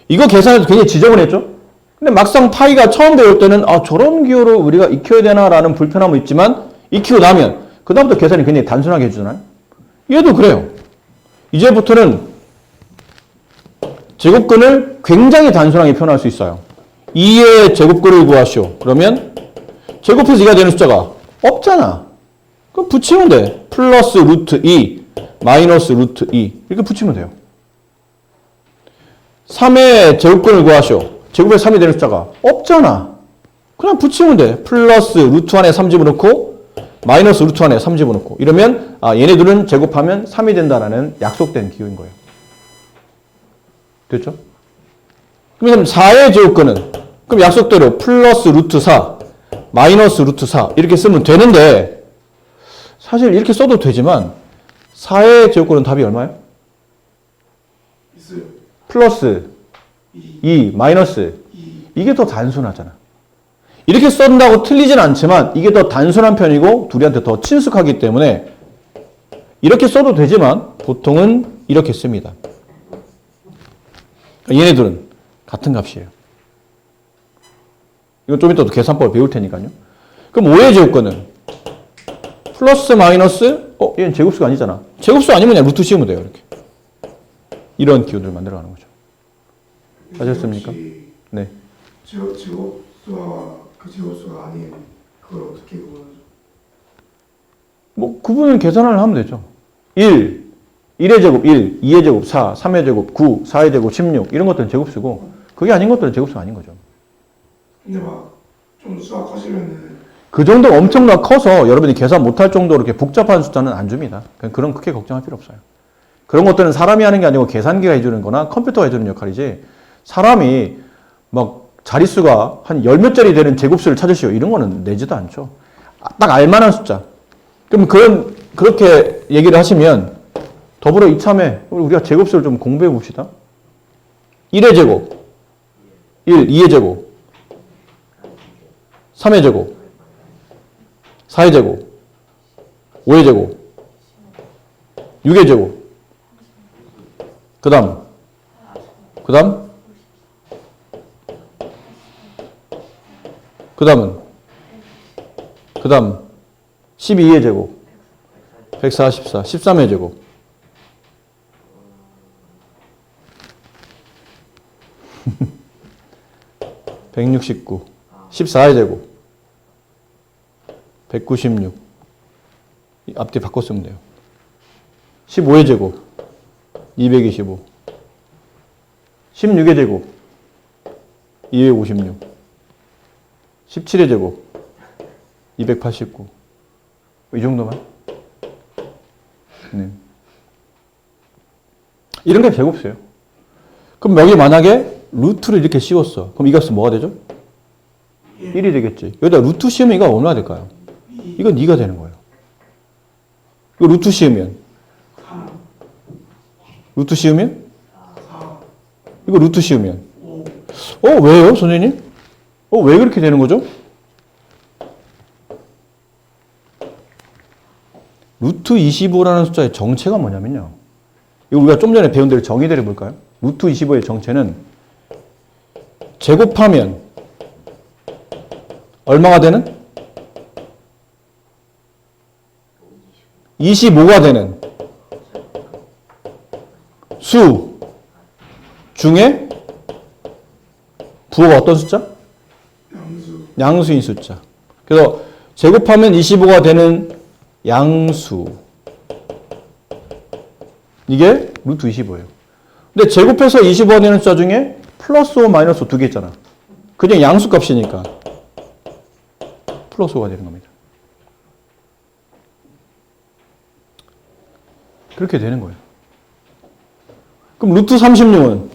이거 계산해도 굉장히 지저분했죠? 근데 막상 파이가 처음 배울 때는 저런 기호로 우리가 익혀야 되나라는 불편함은 있지만 익히고 나면 그다음부터 계산이 굉장히 단순하게 해주잖아요. 얘도 그래요. 이제부터는 제곱근을 굉장히 단순하게 표현할 수 있어요. 2의 제곱근을 구하시오. 그러면 제곱해서 2가 되는 숫자가 없잖아. 그럼 붙이면 돼. 플러스 루트 2, 마이너스 루트 2 이렇게 붙이면 돼요. 3의 제곱근을 구하시오. 제곱해서 3이 되는 숫자가 없잖아. 그냥 붙이면 돼. 플러스 루트 안에 3 집어넣고 마이너스 루트 안에 3 집어넣고 이러면 얘네들은 제곱하면 3이 된다라는 약속된 기호인 거예요. 됐죠? 그럼 4의 제곱근은 그럼 약속대로 플러스 루트 4, 마이너스 루트 4 이렇게 쓰면 되는데 사실 이렇게 써도 되지만 4의 제곱근은 답이 얼마예요? 있어요. 플러스 2, 마이너스 2. 이게 더 단순하잖아. 이렇게 쓴다고 틀리진 않지만 이게 더 단순한 편이고 둘이한테 더 친숙하기 때문에 이렇게 써도 되지만 보통은 이렇게 씁니다. 얘네들은 같은 값이에요. 이건 좀 이따 계산법을 배울 테니까요. 그럼 5의 제곱근은 플러스 마이너스 얘는 제곱수가 아니잖아. 제곱수 아니면 그냥 루트 씌우면 돼요. 이렇게. 이런 기호들을 만들어가는 거죠. 아셨습니까? 네. 제곱수와 그 제곱수가 아닌 그걸 어떻게 구분하죠? 뭐 구분을 계산을 하면 되죠. 1, 1의 제곱 1, 2의 제곱 4, 3의 제곱 9, 4의 제곱 16 이런 것들은 제곱수고 그게 아닌 것들은 제곱수가 아닌 거죠. 근데 막 좀 수학 하시면은 그 정도 엄청나 커서 여러분이 계산 못할 정도로 이렇게 복잡한 숫자는 안 줍니다. 그런 크게 걱정할 필요 없어요. 그런 것들은 사람이 하는 게 아니고 계산기가 해주는 거나 컴퓨터가 해주는 역할이지 사람이 막 자릿수가 한 10몇 자리 되는 제곱수를 찾으시오. 이런 거는 내지도 않죠. 딱 알만한 숫자. 그럼 그렇게 얘기를 하시면 더불어 이참에 우리가 제곱수를 좀 공부해 봅시다. 1의 제곱, 1, 2의 제곱, 3의 제곱, 4의 제곱, 5의 제곱, 6의 제곱, 그 다음, 그 다음 12의 제곱, 144, 13의 제곱, 169, 14의 제곱, 196. 앞뒤 바꿔 쓰면 돼요. 15의 제곱, 225. 16의 제곱, 256. 17의 제곱, 289. 이 정도만? 네. 이런 게 제곱수예요. 그럼 여기 만약에 루트를 이렇게 씌웠어. 그럼 이 값은 뭐가 되죠? 1이 되겠지. 여기다 루트 씌우면 이거 얼마나 될까요? 이건 2가 되는 거예요. 이거 루트 씌우면? 루트 씌우면? 이거 루트 씌우면? 왜요, 선생님? 왜 그렇게 되는 거죠? 루트 25라는 숫자의 정체가 뭐냐면요. 이거 우리가 좀 전에 배운 대로 정의대로 해볼까요? 루트 25의 정체는 제곱하면 얼마가 되는? 25가 되는 수 중에 부호가 어떤 숫자? 양수인 숫자. 그래서 제곱하면 25가 되는 양수. 이게 루트 25예요. 근데 제곱해서 25가 되는 숫자 중에 플러스 5, 마이너스 5 두 개 있잖아. 그냥 양수 값이니까 플러스 5가 되는 겁니다. 그렇게 되는 거예요. 그럼 루트 36은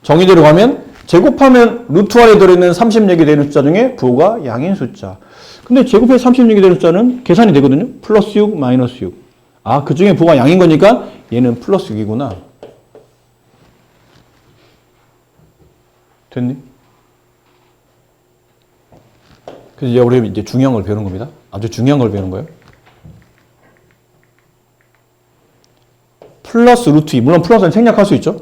정의대로 가면 제곱하면 루트 안에 들어있는 36이 되는 숫자 중에 부호가 양인 숫자. 근데 제곱해서 36이 되는 숫자는 계산이 되거든요. 플러스 6, 마이너스 6. 아, 그 중에 부호가 양인 거니까 얘는 플러스 6이구나. 됐니? 그래서 이제 우리 이제 중요한 걸 배우는 겁니다. 아주 중요한 걸 배우는 거예요. 플러스 루트 2. 물론 플러스는 생략할 수 있죠.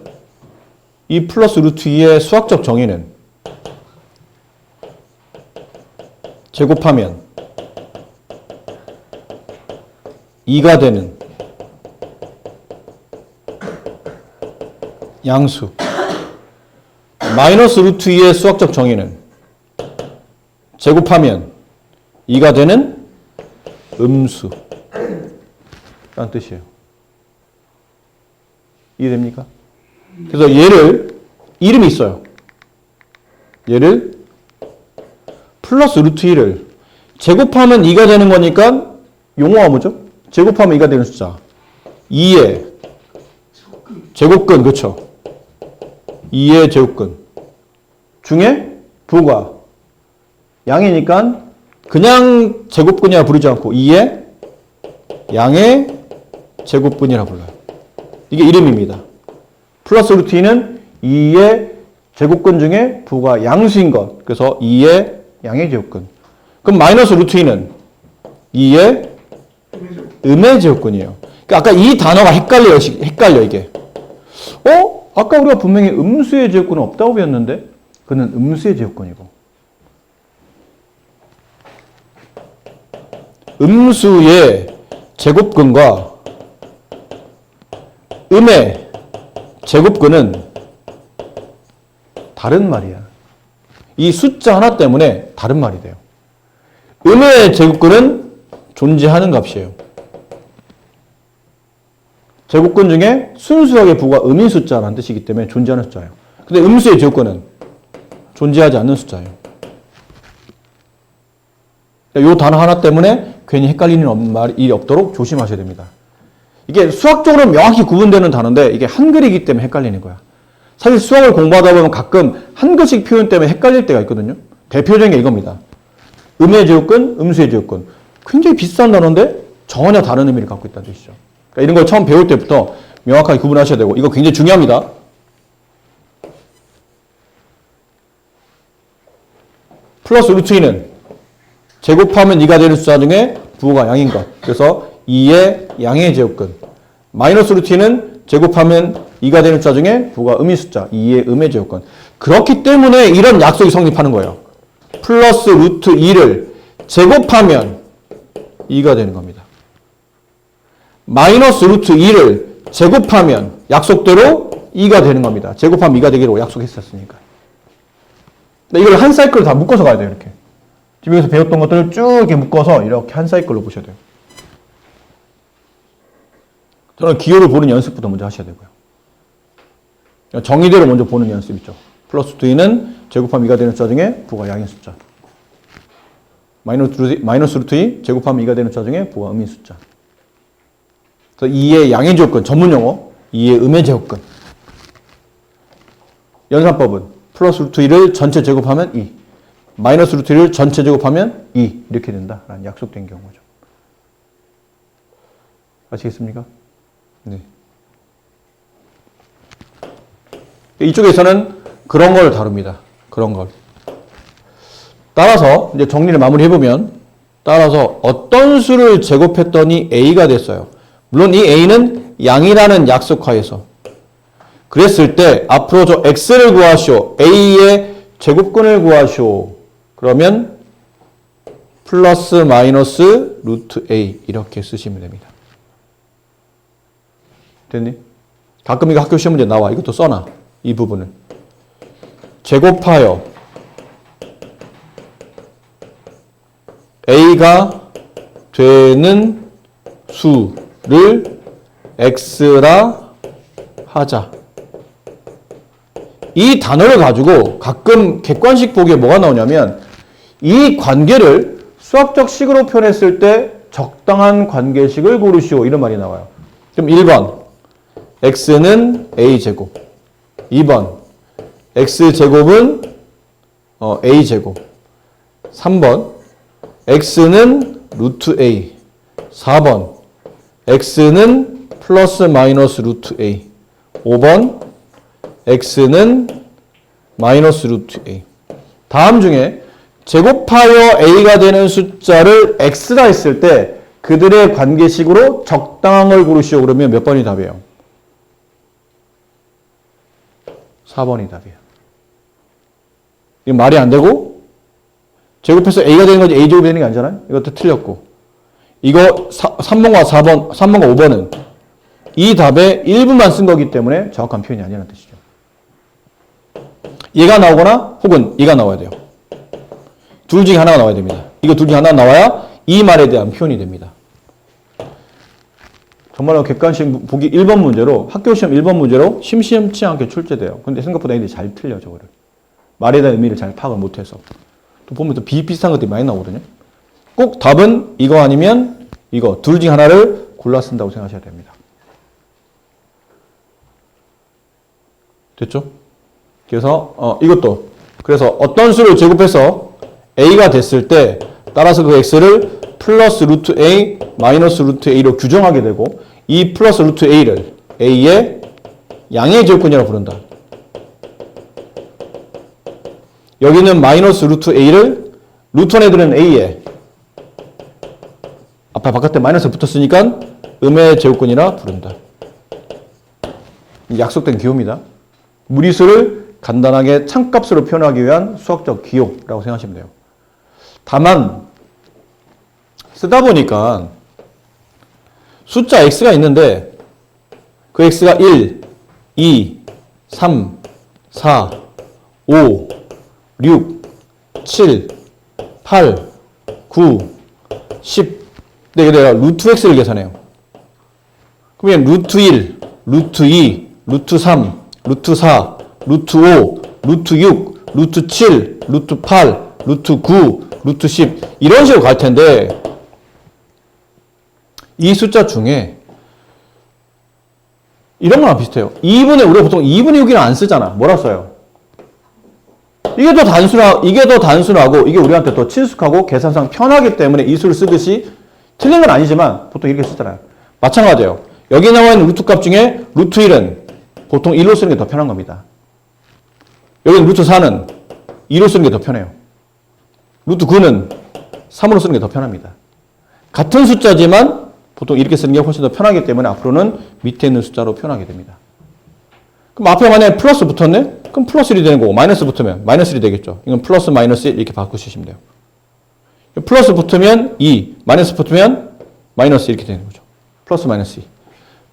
이 플러스 루트 2의 수학적 정의는 제곱하면 2가 되는 양수. 마이너스 루트 2의 수학적 정의는 제곱하면 2가 되는 음수. 라는 뜻이에요. 이해됩니까? 그래서 얘를 이름이 있어요. 얘를 플러스 루트 2를 제곱하면 2가 되는 거니까 용어가 뭐죠? 제곱하면 2가 되는 숫자. 2의 제곱근, 그렇죠? 2의 제곱근 중에 부가 양이니까 그냥 제곱근이라 부르지 않고 2의 양의 제곱근이라 불러요. 이게 이름입니다. 플러스 루트 2는 2의 제곱근 중에 부가 양수인 것. 그래서 2의 양의 제곱근. 그럼 마이너스 루트 2는 2의 음의 제곱근이에요. 그러니까 아까 이 단어가 헷갈려 이게. 아까 우리가 분명히 음수의 제곱근은 없다고 배웠는데 그는 음수의 제곱근이고 음수의 제곱근과 음의 제곱근은 다른 말이야. 이 숫자 하나 때문에 다른 말이 돼요. 음의 제곱근은 존재하는 값이에요. 제곱근 중에 순수하게 부가 음인 숫자라는 뜻이기 때문에 존재하는 숫자예요. 근데 음수의 제곱근은 존재하지 않는 숫자예요. 이 단어 하나 때문에 괜히 헷갈리는 일이 없도록 조심하셔야 됩니다. 이게 수학적으로 명확히 구분되는 단어인데 이게 한글이기 때문에 헷갈리는 거야. 사실 수학을 공부하다 보면 가끔 한글식 표현 때문에 헷갈릴 때가 있거든요. 대표적인 게 이겁니다. 음의 제곱근, 음수의 제곱근. 굉장히 비슷한 단어인데 전혀 다른 의미를 갖고 있다는 뜻이죠. 그러니까 이런 걸 처음 배울 때부터 명확하게 구분하셔야 되고 이거 굉장히 중요합니다. 플러스 루트 2는 제곱하면 2가 되는 숫자 중에 부호가 양인 것. 그래서 2의 양의 제곱근. 마이너스 루트 2는 제곱하면 2가 되는 숫자 중에 부호가 음의 숫자. 2의 음의 제곱근. 그렇기 때문에 이런 약속이 성립하는 거예요. 플러스 루트 2를 제곱하면 2가 되는 겁니다. 마이너스 루트 2를 제곱하면 약속대로 2가 되는 겁니다. 제곱하면 2가 되기로 약속했었으니까. 이걸 한 사이클로 다 묶어서 가야 돼요. 이렇게. 지금 여기서 배웠던 것들을 쭉 이렇게 묶어서 이렇게 한 사이클로 보셔야 돼요. 저는 기호를 보는 연습부터 먼저 하셔야 되고요. 정의대로 먼저 보는 연습 있죠. 플러스 2는 제곱하면 2가 되는 숫자 중에 부호가 양의 숫자. 마이너스 루트 2 제곱하면 2가 되는 숫자 중에 부호가 음의 숫자. 그래서 2의 양의 제곱근 전문 용어 2의 음의 제곱근. 연산법은 플러스 루트 2를 전체 제곱하면 2. 마이너스 루트 2를 전체 제곱하면 2. 이렇게 된다라는 약속된 경우죠. 아시겠습니까? 네. 이쪽에서는 그런 걸 다룹니다. 그런 걸. 따라서 이제 정리를 마무리해보면 따라서 어떤 수를 제곱했더니 A가 됐어요. 물론 이 A는 양이라는 약속하에서 그랬을 때 앞으로 저 X를 구하시오. A의 제곱근을 구하시오. 그러면 플러스 마이너스 루트 A 이렇게 쓰시면 됩니다. 됐니? 가끔 이거 학교 시험 문제 나와. 이것도 써놔. 이 부분을. 제곱하여 A가 되는 수를 X라 하자. 이 단어를 가지고 가끔 객관식 보기에 뭐가 나오냐면 이 관계를 수학적 식으로 표현했을 때 적당한 관계식을 고르시오. 이런 말이 나와요. 그럼 1번 X는 A제곱 2번 X제곱은 A제곱 3번 X는 루트 A 4번 X는 플러스 마이너스 루트 A 5번 X는 마이너스 루트 A. 다음 중에 제곱하여 A가 되는 숫자를 X라 했을 때 그들의 관계식으로 적당한 걸 고르시오. 그러면 몇 번이 답이에요? 4번이 답이에요. 이거 말이 안 되고 제곱해서 A가 되는 거지 A제곱이 되는 게 아니잖아요. 이것도 틀렸고 이거 3번과 4번, 3번과 5번은 이 답에 일부만 쓴 거기 때문에 정확한 표현이 아니라는 뜻이죠. 얘가 나오거나 혹은 얘가 나와야 돼요. 둘 중에 하나가 나와야 됩니다. 이거 둘 중에 하나가 나와야 이 말에 대한 표현이 됩니다. 정말로 객관식 보기 1번 문제로 학교 시험 1번 문제로 심심치 않게 출제돼요. 근데 생각보다 애들이 잘 틀려 저거를. 말에 대한 의미를 잘 파악을 못해서. 또 보면 또 비슷비슷한 것들이 많이 나오거든요. 꼭 답은 이거 아니면 이거 둘 중에 하나를 골라 쓴다고 생각하셔야 됩니다. 됐죠? 그래서 이것도 그래서 어떤 수를 제곱해서 A가 됐을 때 따라서 그 X를 플러스 루트 A 마이너스 루트 A로 규정하게 되고 이 플러스 루트 A를 A의 양의 제곱근이라고 부른다. 여기는 마이너스 루트 A를 루트 애들은 A에 앞에 바깥에 마이너스 붙었으니까 음의 제곱근이라 부른다. 약속된 기호입니다. 무리수를 간단하게 참값으로 표현하기 위한 수학적 기호라고 생각하시면 돼요. 다만 쓰다 보니까 숫자 x가 있는데 그 x가 1, 2, 3, 4, 5, 6, 7, 8, 9, 10 근데 내가 루트 x를 계산해요. 그러면 루트 1, 루트 2, 루트 3, 루트 4, 루트 5, 루트 6, 루트 7, 루트 8, 루트 9, 루트 10 이런 식으로 갈 텐데 이 숫자 중에 이런 거랑 비슷해요. 2분의 우리가 보통 2분의 6이랑 안 쓰잖아. 뭐라 써요? 이게 더 단순하고 이게 우리한테 더 친숙하고 계산상 편하기 때문에 이 수를 쓰듯이 틀린 건 아니지만 보통 이렇게 쓰잖아요. 마찬가지예요. 여기 나와 있는 루트 값 중에 루트 1은 보통 1로 쓰는 게 더 편한 겁니다. 여기 루트 4는 2로 쓰는 게 더 편해요. 루트 9는 3으로 쓰는 게 더 편합니다. 같은 숫자지만 보통 이렇게 쓰는 게 훨씬 더 편하기 때문에 앞으로는 밑에 있는 숫자로 표현하게 됩니다. 그럼 앞에 만약에 플러스 붙었네? 그럼 플러스 1이 되는 거고 마이너스 붙으면 마이너스 1이 되겠죠. 이건 플러스 마이너스 1 이렇게 바꾸시면 돼요. 플러스 붙으면 2, 마이너스 붙으면 마이너스 이렇게 되는 거죠. 플러스 마이너스 2.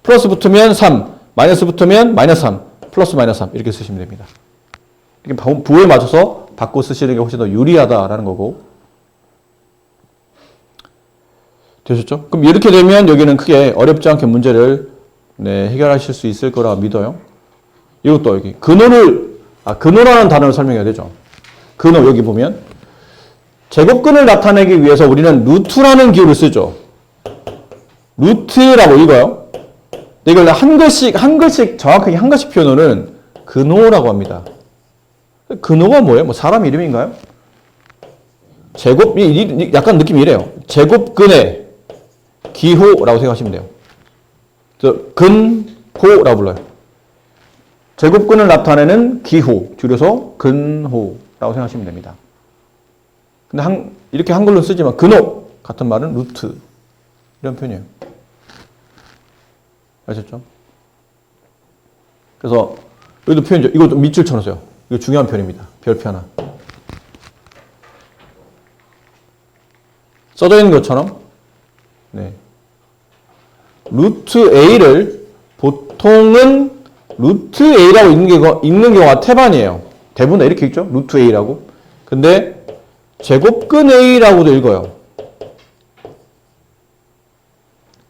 플러스 붙으면 3, 마이너스 붙으면 마이너스 3, 플러스 마이너스 3 이렇게 쓰시면 됩니다. 이렇게 부호에 맞춰서 바꿔 쓰시는 게 훨씬 더 유리하다라는 거고. 되셨죠? 그럼 이렇게 되면 여기는 크게 어렵지 않게 문제를 해결하실 수 있을 거라 믿어요. 이것도 여기 근호라는 단어를 설명해야 되죠. 근호 여기 보면 제곱근을 나타내기 위해서 우리는 루트라는 기호를 쓰죠. 루트라고 읽어요. 이걸 한 글씩 정확하게 한 글씩 표현하는 근호라고 합니다. 근호가 뭐예요? 뭐 사람 이름인가요? 약간 느낌이 이래요. 제곱근의 기호라고 생각하시면 돼요. 근호라고 불러요. 제곱근을 나타내는 기호, 줄여서 근호라고 생각하시면 됩니다. 근데 이렇게 한글로 쓰지만 근호 같은 말은 루트 이런 표현이에요. 아셨죠? 그래서 여기도 표현이죠. 이것도 밑줄 쳐놓으세요. 이거 중요한 표현입니다. 별표 하나. 써져 있는 것처럼 루트 A를 보통은 루트 A라고 읽는 경우가 태반이에요. 대부분 이렇게 읽죠. 루트 A라고. 근데 제곱근 A라고도 읽어요.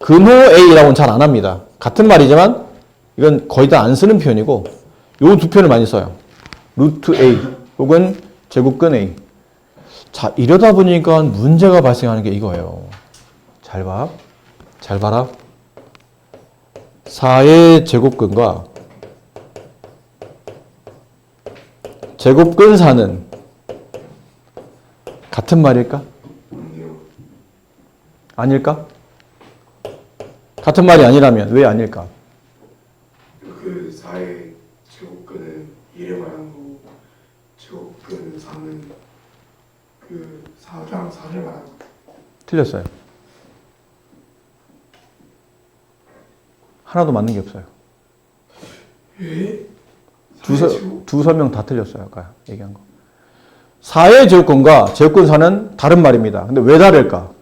근호 A라고는 잘 안 합니다. 같은 말이지만 이건 거의 다 안 쓰는 표현이고 요 두 표현을 많이 써요. 루트 A 혹은 제곱근 A. 자, 이러다 보니까 문제가 발생하는 게 이거예요. 잘 봐라. 4의 제곱근과 제곱근 4는 같은 말일까? 아닐까? 같은 말이 아니라면 왜 아닐까? 그 4의 제곱근은 1을 말하는 거고 제곱근 4는 그 4랑 4를 말하는 거. 틀렸어요. 하나도 맞는 게 없어요. 예? 두 설명 다 틀렸어요. 아까 얘기한 거. 4의 제곱근과 제곱근 4는 다른 말입니다. 근데 왜 다를까?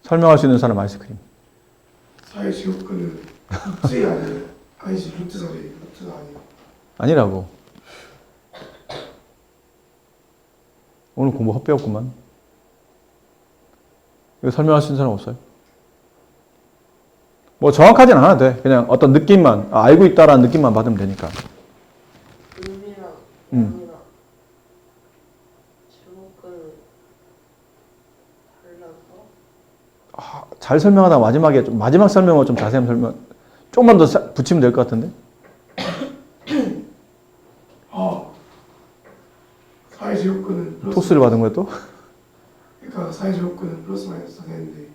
설명할 수 있는 사람 아이스크림. 4의 제곱근은 루트 아니에요? 아니지 루트 4래. 루트 4 아니에요? 아니라고. 오늘 공부 헛배웠구만. 이거 설명할 수 있는 사람 없어요? 뭐 정확하진 않아도 돼. 그냥 어떤 느낌만, 알고 있다라는 느낌만 받으면 되니까. 음이랑 양이랑 제목을 달라서 잘 설명하다 마지막 설명을 좀 자세히 설명, 조금만 더 붙이면 될 것 같은데? 4의 제곱근은 플러스 토스를 받은 거야 또? 그러니까 4의 제곱근은 플러스 마이너스 다 되는데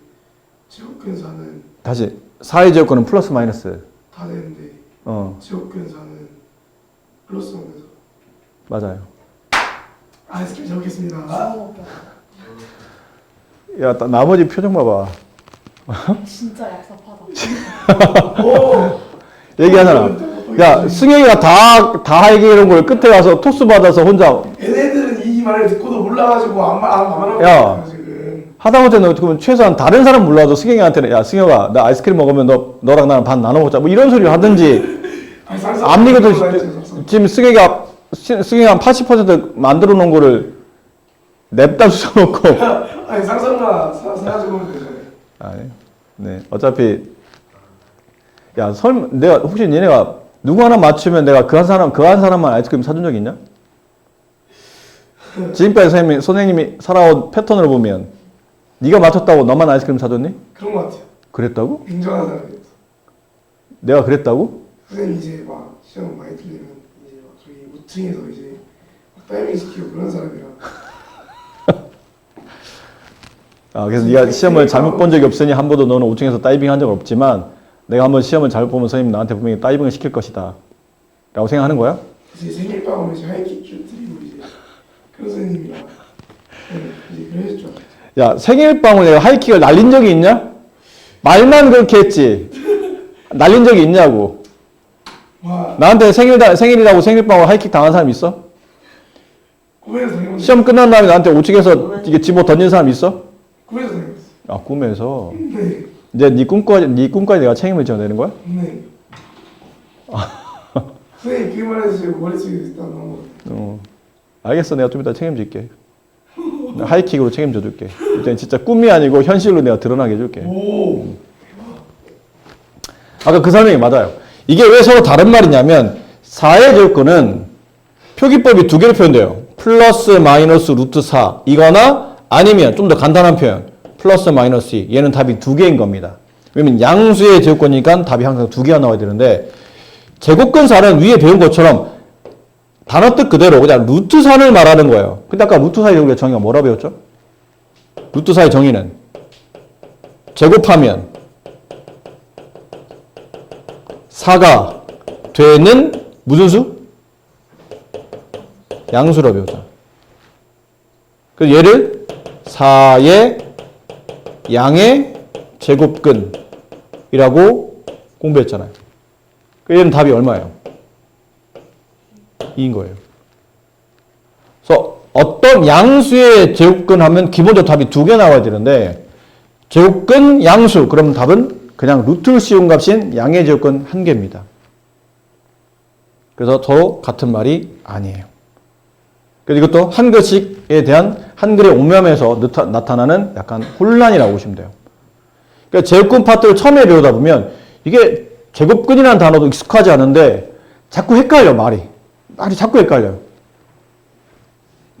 제곱근 4는 다시 4의 제곱근은 플러스 마이너스. 다 되는데 제곱근 4는 플러스 마이너스. 맞아요. 아이스크림 잘 먹겠습니다. 야, 나머지 표정 봐봐. 진짜 얍삽하다. 얘기하잖아. 야, 승혁이가 다 얘기해놓은 걸 끝에 가서 토스 받아서 혼자. 얘네들은 이 말을 듣고도 몰라가지고 안 하고 야. 있어요 지금. 하다못해 너 그러면 최소한 다른 사람 몰라도 승혁이한테는 야, 승혁아, 나 아이스크림 먹으면 너랑 나랑 반 나눠 먹자. 뭐 이런 소리를 하든지. 앞니가 지금 승혁이가 한 80% 만들어 놓은 거를 냅다 주워놓고. 아니 상상나 사가지고 오면 되잖아요. 아니, 네. 어차피, 야, 혹시 얘네가 누구 하나 맞추면 내가 그 한 사람만 아이스크림 사준 적 있냐? 지금까지 선생님이 살아온 패턴을 보면 네가 맞췄다고 너만 아이스크림 사줬니? 그런 것 같아요. 그랬다고? 인정하는 사람이 없어. 내가 그랬다고? 선생님 이제 막 시험 많이 틀리면 이제 막 저기 우층에서 이제 막 타이밍 시키고 그런 사람이라. 아, 그래서 네가 시험을 잘못 본 적이 없으니 한 번도 너는 5층에서 다이빙 한 적 없지만 내가 한번 시험을 잘못 보면 선생님 나한테 분명히 다이빙을 시킬 것이다 라고 생각하는 거야? 이제 생일빵 오면 이제 하이킥 줄 드리고 이제 그런 선생님이라 이제 그러실 줄 알았어요. 야, 생일빵을 내가 하이킥을 날린 적이 있냐? 말만 그렇게 했지 날린 적이 있냐고. 와, 나한테 생일이라고 생일빵으로 하이킥 당한 사람 있어? 꿈에서 당해본 적 시험 끝난 다음에 나한테 우측에서 이게 집어 던진 사람 있어? 꿈에서 당해봤어요. 아, 꿈에서. 네, 이제 네 꿈까지 내가 책임을 져야 되는 거야? 네. 선생님 그 말해주시고 머릿속에 일단 나온 거. 알겠어. 내가 좀 이따 책임질게. 하이킥으로 책임져 줄게. 일단 진짜 꿈이 아니고 현실로 내가 드러나게 해줄게. 오, 아까 그 설명이 맞아요. 이게 왜 서로 다른 말이냐면 4의 제곱근은 표기법이 두 개로 표현돼요. 플러스 마이너스 루트 4 이거나 아니면 좀 더 간단한 표현 플러스 마이너스 2 얘는 답이 두 개인 겁니다. 왜냐면 양수의 제곱근이니까 답이 항상 두 개가 나와야 되는데 제곱근 4는 위에 배운 것처럼 단어 뜻 그대로 그냥 루트 4를 말하는 거예요. 근데 아까 루트 4의 우리가 정의가 뭐라 배웠죠? 루트 4의 정의는 제곱하면 4가 되는 무슨 수? 양수로 배우자. 그래서 얘를 4의 양의 제곱근이라고 공부했잖아요. 얘는 답이 얼마예요? 2인 거예요. 그래서 어떤 양수의 제곱근 하면 기본적으로 답이 두 개 나와야 되는데 제곱근 양수 그럼 답은 그냥 루트를 씌운 값인 양의 제곱근 한 개입니다. 그래서 서로 같은 말이 아니에요. 그래서 이것도 한 글씩에 대한 한글의 오묘함에서 나타나는 약간 혼란이라고 보시면 돼요. 그러니까 제곱근 파트를 처음에 배우다 보면 이게 제곱근이라는 단어도 익숙하지 않은데 자꾸 헷갈려 말이 자꾸 헷갈려요.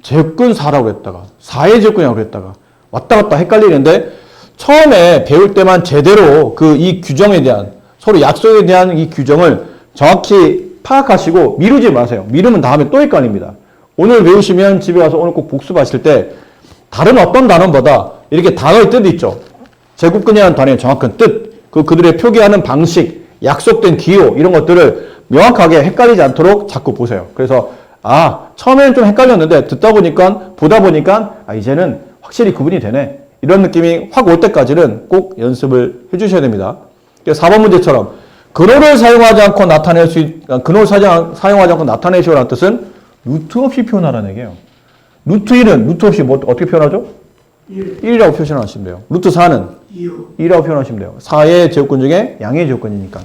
제곱근 4라고 그랬다가 4의 제곱근이라고 그랬다가 왔다 갔다 헷갈리는데 처음에 배울 때만 제대로 이 규정에 대한 서로 약속에 대한 이 규정을 정확히 파악하시고 미루지 마세요. 미루면 다음에 또 헷갈립니다. 오늘 배우시면 집에 가서 오늘 꼭 복습하실 때 다른 어떤 단어보다 이렇게 단어의 뜻이 있죠. 제곱근이라는 단어의 정확한 뜻, 그들의 표기하는 방식, 약속된 기호 이런 것들을 명확하게 헷갈리지 않도록 자꾸 보세요. 그래서 처음에는 좀 헷갈렸는데 보다 보니까 이제는 확실히 구분이 되네. 이런 느낌이 확 올 때까지는 꼭 연습을 해주셔야 됩니다. 4번 문제처럼 근호를 사용하지 않고 나타내시오라는 뜻은 루트 없이 표현하라는 얘기예요. 루트 1은 루트 없이 어떻게 표현하죠? 1이라고 표현하시면 돼요. 루트 4는 2라고 표현하시면 돼요. 4의 제곱근 중에 양의 제곱근이니까.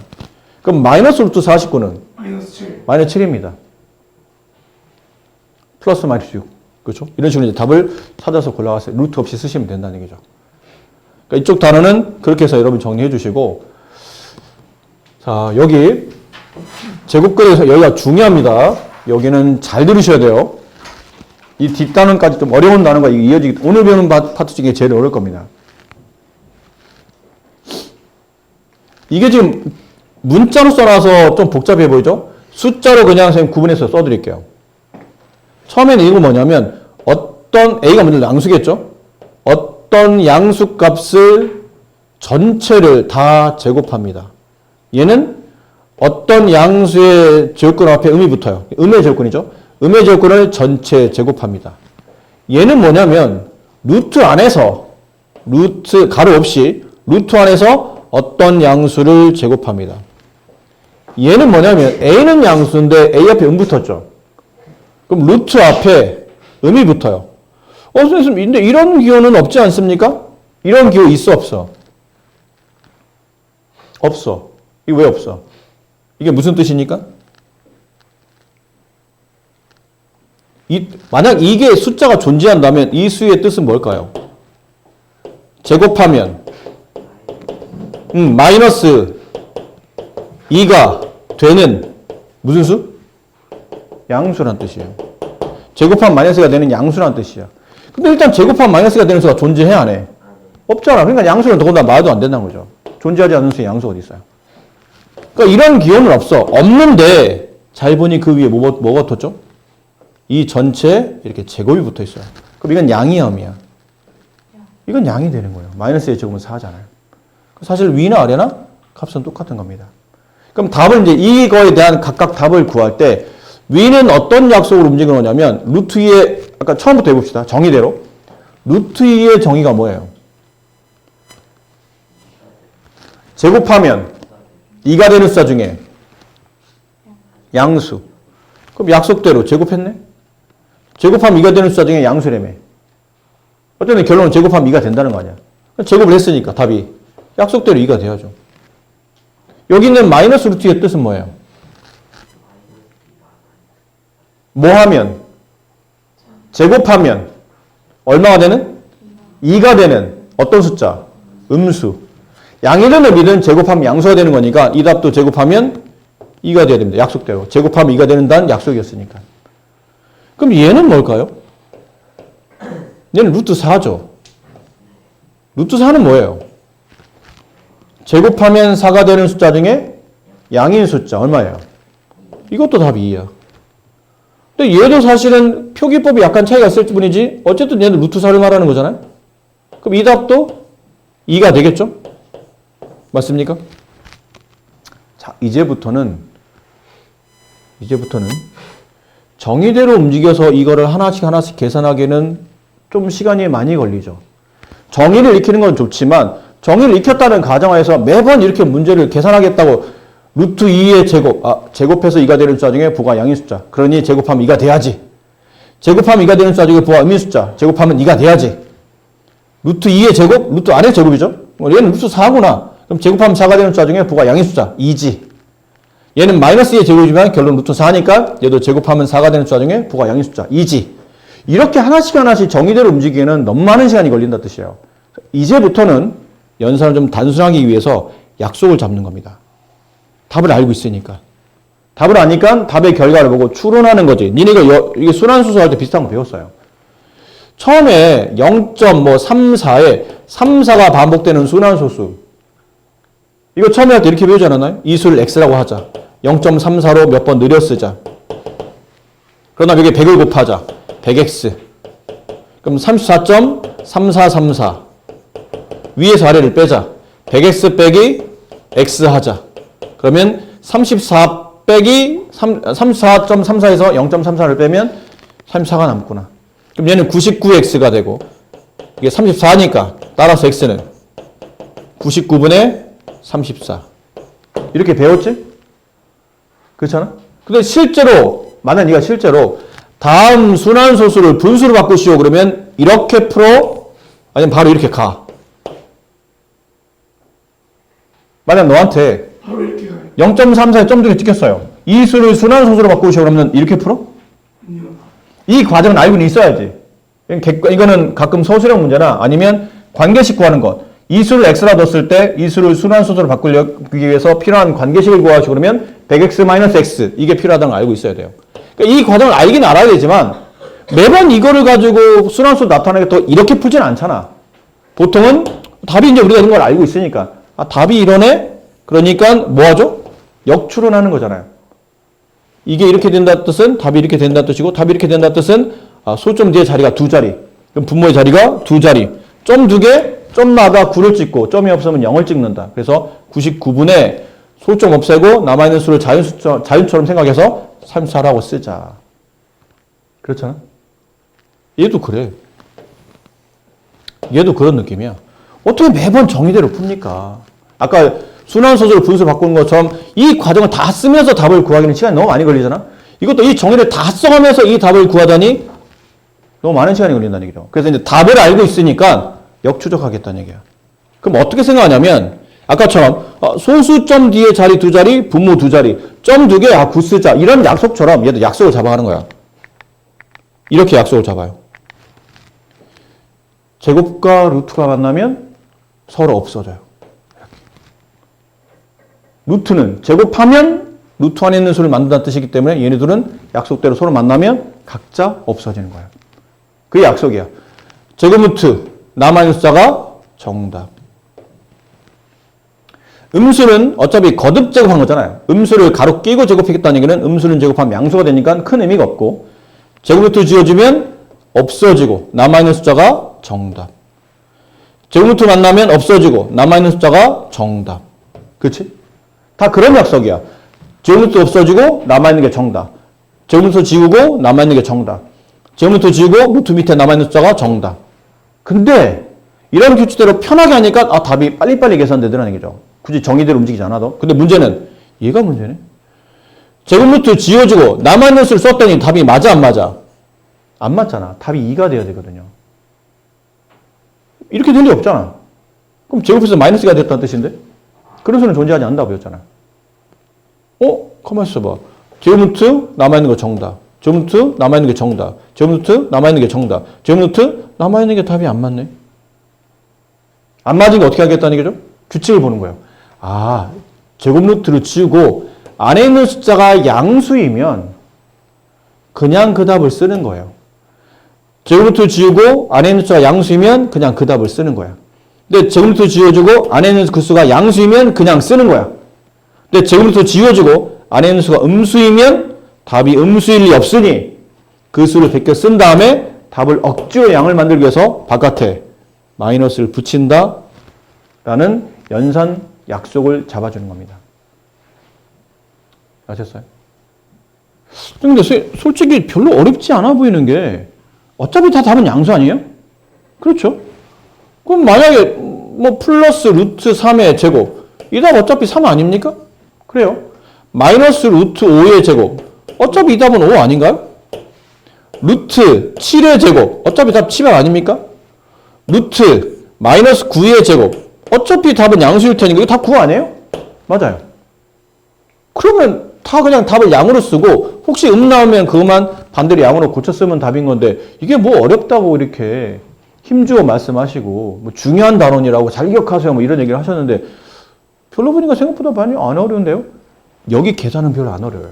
그럼 마이너스 루트 49는? 마이너스 7입니다. 플러스 마이너스 6. 그렇죠? 이런 식으로 이제 답을 찾아서 골라가서 루트 없이 쓰시면 된다는 얘기죠. 그러니까 이쪽 단어는 그렇게 해서 여러분 정리해 주시고, 자, 여기 제곱근에서 여기가 중요합니다. 여기는 잘 들으셔야 돼요. 이 뒷단원까지 좀 어려운 단어가 이어지기, 오늘 배우는 파트 중에 제일 어려울 겁니다. 이게 지금 문자로 써놔서 좀 복잡해 보이죠? 숫자로 그냥 선생님 구분해서 써드릴게요. 처음에는 이거 뭐냐면 어떤 A가 먼저 양수겠죠? 어떤 양수 값을 전체를 다 제곱합니다. 얘는 어떤 양수의 제곱근 앞에 음이 붙어요. 음의 제곱근이죠. 음의 제곱근을 전체 제곱합니다. 얘는 뭐냐면 루트 안에서 가로 없이 루트 안에서 어떤 양수를 제곱합니다. 얘는 뭐냐면 A는 양수인데 A 앞에 음 붙었죠. 그럼 루트 앞에 음이 붙어요. 선생님, 근데 이런 기호는 없지 않습니까? 이런 기호 있어, 없어? 없어. 이게 왜 없어? 이게 무슨 뜻입니까? 만약 이게 숫자가 존재한다면 이 수의 뜻은 뭘까요? 제곱하면 마이너스 2가 되는 무슨 수? 양수란 뜻이에요. 제곱하면 마이너스가 되는 양수란 뜻이야. 근데 일단 제곱하면 마이너스가 되는 수가 존재해 안 해? 없잖아. 그러니까 양수는 더군다나 말도 안 된다는 거죠. 존재하지 않는 수의 양수가 어디 있어요? 그러니까 이런 기호는 없어. 없는데 잘 보니 그 위에 뭐가 붙었죠? 이 전체에 이렇게 제곱이 붙어 있어요. 그럼 이건 양이야, 음이야? 이건 양이 되는 거예요. 마이너스의 제곱은 4잖아요. 사실 위나 아래나 값은 똑같은 겁니다. 그럼 답을 이제 이거에 대한 각각 답을 구할 때 위는 어떤 약속으로 움직이는 거냐면 루트 2의 아까 처음부터 해봅시다. 정의대로. 루트 2의 정의가 뭐예요? 제곱하면 2가 되는 숫자 중에 양수. 그럼 약속대로 제곱했네? 제곱하면 2가 되는 숫자 중에 양수라며. 어쨌든 결론은 제곱하면 2가 된다는 거 아니야. 제곱을 했으니까 답이 약속대로 2가 돼야죠. 여기 있는 마이너스 루트 2의 뜻은 뭐예요? 뭐 하면? 제곱하면 얼마가 되는? 2가 되는 어떤 숫자? 음수. 양이든 음이든 제곱하면 양수가 되는 거니까 이 답도 제곱하면 2가 돼야 됩니다. 약속대로. 제곱하면 2가 되는다는 약속이었으니까. 그럼 얘는 뭘까요? 얘는 루트 4죠. 루트 4는 뭐예요? 제곱하면 4가 되는 숫자 중에 양인 숫자 얼마예요? 이것도 답이 2야. 근데 얘도 사실은 표기법이 약간 차이가 있을 뿐이지 어쨌든 얘는 루트 4를 말하는 거잖아요. 그럼 이 답도 2가 되겠죠? 맞습니까? 자, 이제부터는 정의대로 움직여서 이거를 하나씩 계산하기에는 좀 시간이 많이 걸리죠. 정의를 익히는 건 좋지만 정의를 익혔다는 가정하에서 매번 이렇게 문제를 계산하겠다고 루트 2의 제곱해서 2가 되는 숫자 중에 부가 양인 숫자. 그러니 제곱하면 2가 돼야지. 제곱하면 2가 되는 숫자 중에 부가 음인 숫자. 제곱하면 2가 돼야지. 루트 2의 제곱? 루트 안의 제곱이죠? 얘는 루트 4구나. 그럼 제곱하면 4가 되는 숫자 중에 부가 양인 숫자. 2지. 얘는 마이너스 2의 제곱이지만 결론 루트 4니까 얘도 제곱하면 4가 되는 숫자 중에 부가 양인 숫자. 2지. 이렇게 하나씩 정의대로 움직이기에는 너무 많은 시간이 걸린다는 뜻이에요. 이제부터는 연산을 좀 단순하기 위해서 약속을 잡는 겁니다. 답을 알고 있으니까. 답을 아니까 답의 결과를 보고 추론하는 거지. 니네가 이게 순환수소 할 때 비슷한 거 배웠어요. 처음에 0.34에 3, 4가 반복되는 순환소수. 이거 처음에 할 때 이렇게 배우지 않았나요? 이 수를 x라고 하자. 0.34로 몇 번 느려 쓰자. 그러나 여기 100을 곱하자. 100x. 그럼 34.3434. 위에서 아래를 빼자. 100x 빼기 x 하자. 그러면 34 빼기 34.34에서 0.34를 빼면 34가 남구나. 그럼 얘는 99x가 되고 이게 34니까 따라서 x는 99분의 34. 이렇게 배웠지? 그렇잖아? 근데 실제로 만약 네가 실제로 다음 순환소수를 분수로 바꾸시오 그러면 이렇게 풀어? 아니면 바로 이렇게 가? 만약 너한테 바로 이렇게 가요. 0.34에 점 두 개 찍혔어요. 이 수를 순환소수로 바꾸시오 그러면 이렇게 풀어? 아니요. 이 과정은 알고는 있어야지. 이거는 가끔 서술형 문제나 아니면 관계식 구하는 것. 이 수를 x라 뒀을 때 이 수를 순환소수로 바꾸기 위해서 필요한 관계식을 구하시오 그러면 100x-x 이게 필요하다는 걸 알고 있어야 돼요. 그러니까 이 과정을 알긴 알아야 되지만 매번 이거를 가지고 순환수로 나타나게 또 이렇게 풀진 않잖아. 보통은 답이 이제 우리가 이런 걸 알고 있으니까 아 답이 이러네? 그러니까 뭐 하죠? 역추론하는 거잖아요. 이게 이렇게 된다는 뜻은 답이 이렇게 된다는 뜻이고 답이 이렇게 된다는 뜻은 소점 뒤에 자리가 두 자리. 그럼 분모의 자리가 두 자리. 점 두 개, 점마다 9를 찍고 점이 없으면 0을 찍는다. 그래서 99분에 소점 없애고 남아있는 수를 자연처럼 생각해서 34라고 쓰자. 그렇잖아? 얘도 그래. 얘도 그런 느낌이야. 어떻게 매번 정의대로 풉니까? 아까 순환소수를 분수로 바꾸는 것처럼 이 과정을 다 쓰면서 답을 구하기는 시간이 너무 많이 걸리잖아? 이것도 이 정의를 다 써가면서 이 답을 구하다니 너무 많은 시간이 걸린다는 얘기죠. 그래서 이제 답을 알고 있으니까 역추적하겠다는 얘기야. 그럼 어떻게 생각하냐면 아까처럼 소수점 뒤에 자리 두 자리, 분모 두 자리, 점 두 개, 9 쓰자. 이런 약속처럼 얘도 약속을 잡아가는 거야. 이렇게 약속을 잡아요. 제곱과 루트가 만나면 서로 없어져요. 이렇게. 루트는 제곱하면 루트 안에 있는 수를 만든다는 뜻이기 때문에 얘네들은 약속대로 서로 만나면 각자 없어지는 거예요. 그게 약속이야. 제곱 루트 남아있는 숫자가 정답. 음수는 어차피 거듭 제곱한 거잖아요. 음수를 가로 끼고 제곱했다는 얘기는 음수는 제곱하면 양수가 되니까 큰 의미가 없고 제곱 루트 지워주면 없어지고 남아있는 숫자가 정답. 제곱 루트 만나면 없어지고 남아있는 숫자가 정답. 그렇지? 다 그런 약속이야. 제곱 루트 없어지고 남아있는 게 정답. 제곱 루트 지우고 남아있는 게 정답. 제곱 루트 지우고 루트 밑에 남아있는 숫자가 정답. 근데 이런 규칙대로 편하게 하니까 답이 빨리빨리 계산되더라는 얘기죠. 굳이 정의대로 움직이지 않아도. 근데 문제는 얘가 문제네. 제곱 루트 지워지고 남아있는 수를 썼더니 답이 맞아 안 맞아? 안 맞잖아. 답이 2가 돼야 되거든요. 이렇게 될 리 없잖아. 그럼 제곱해서 마이너스가 됐다는 뜻인데? 그런 수는 존재하지 않는다고 배웠잖아요. 가만히 있어봐. 제곱 루트 남아있는 거 정답. 제곱 루트 남아있는 게 정답. 제곱 루트 남아있는 게 정답. 제곱 루트 남아있는 게 답이 안 맞네. 안 맞은 게 어떻게 하겠다는 얘기죠? 규칙을 보는 거예요. 제곱 루트를 지우고 안에 있는 숫자가 양수이면 그냥 그 답을 쓰는 거예요. 제곱 루트 지우고 안에 있는 숫자가 양수이면 그냥 그 답을 쓰는 거야. 근데 제곱 루트 지워주고 안에 있는 그 수가 양수이면 그냥 쓰는 거야. 근데 제곱 루트 지워주고 안에 있는 수가 음수이면 답이 음수일 리 없으니 그 수를 베껴 쓴 다음에 답을 억지로 양을 만들기 위해서 바깥에 마이너스를 붙인다 라는 연산 약속을 잡아주는 겁니다. 아셨어요? 근데 솔직히 별로 어렵지 않아 보이는 게 어차피 다 답은 양수 아니에요? 그렇죠? 그럼 만약에 플러스 루트 3의 제곱 이 답 어차피 3 아닙니까? 그래요. 마이너스 루트 5의 제곱 어차피 이 답은 5 아닌가요? 루트 7의 제곱 어차피 답 7 아닙니까? 루트 마이너스 9의 제곱 어차피 답은 양수일 테니까 이거 답 9 아니에요? 맞아요. 그러면 다 그냥 답을 양으로 쓰고 혹시 나오면 그것만 반대로 양으로 고쳐 쓰면 답인 건데 이게 뭐 어렵다고 이렇게 힘주어 말씀하시고 중요한 단원이라고 잘 기억하세요 이런 얘기를 하셨는데 별로 보니까 생각보다 많이 안 어려운데요? 여기 계산은 별로 안 어려워요.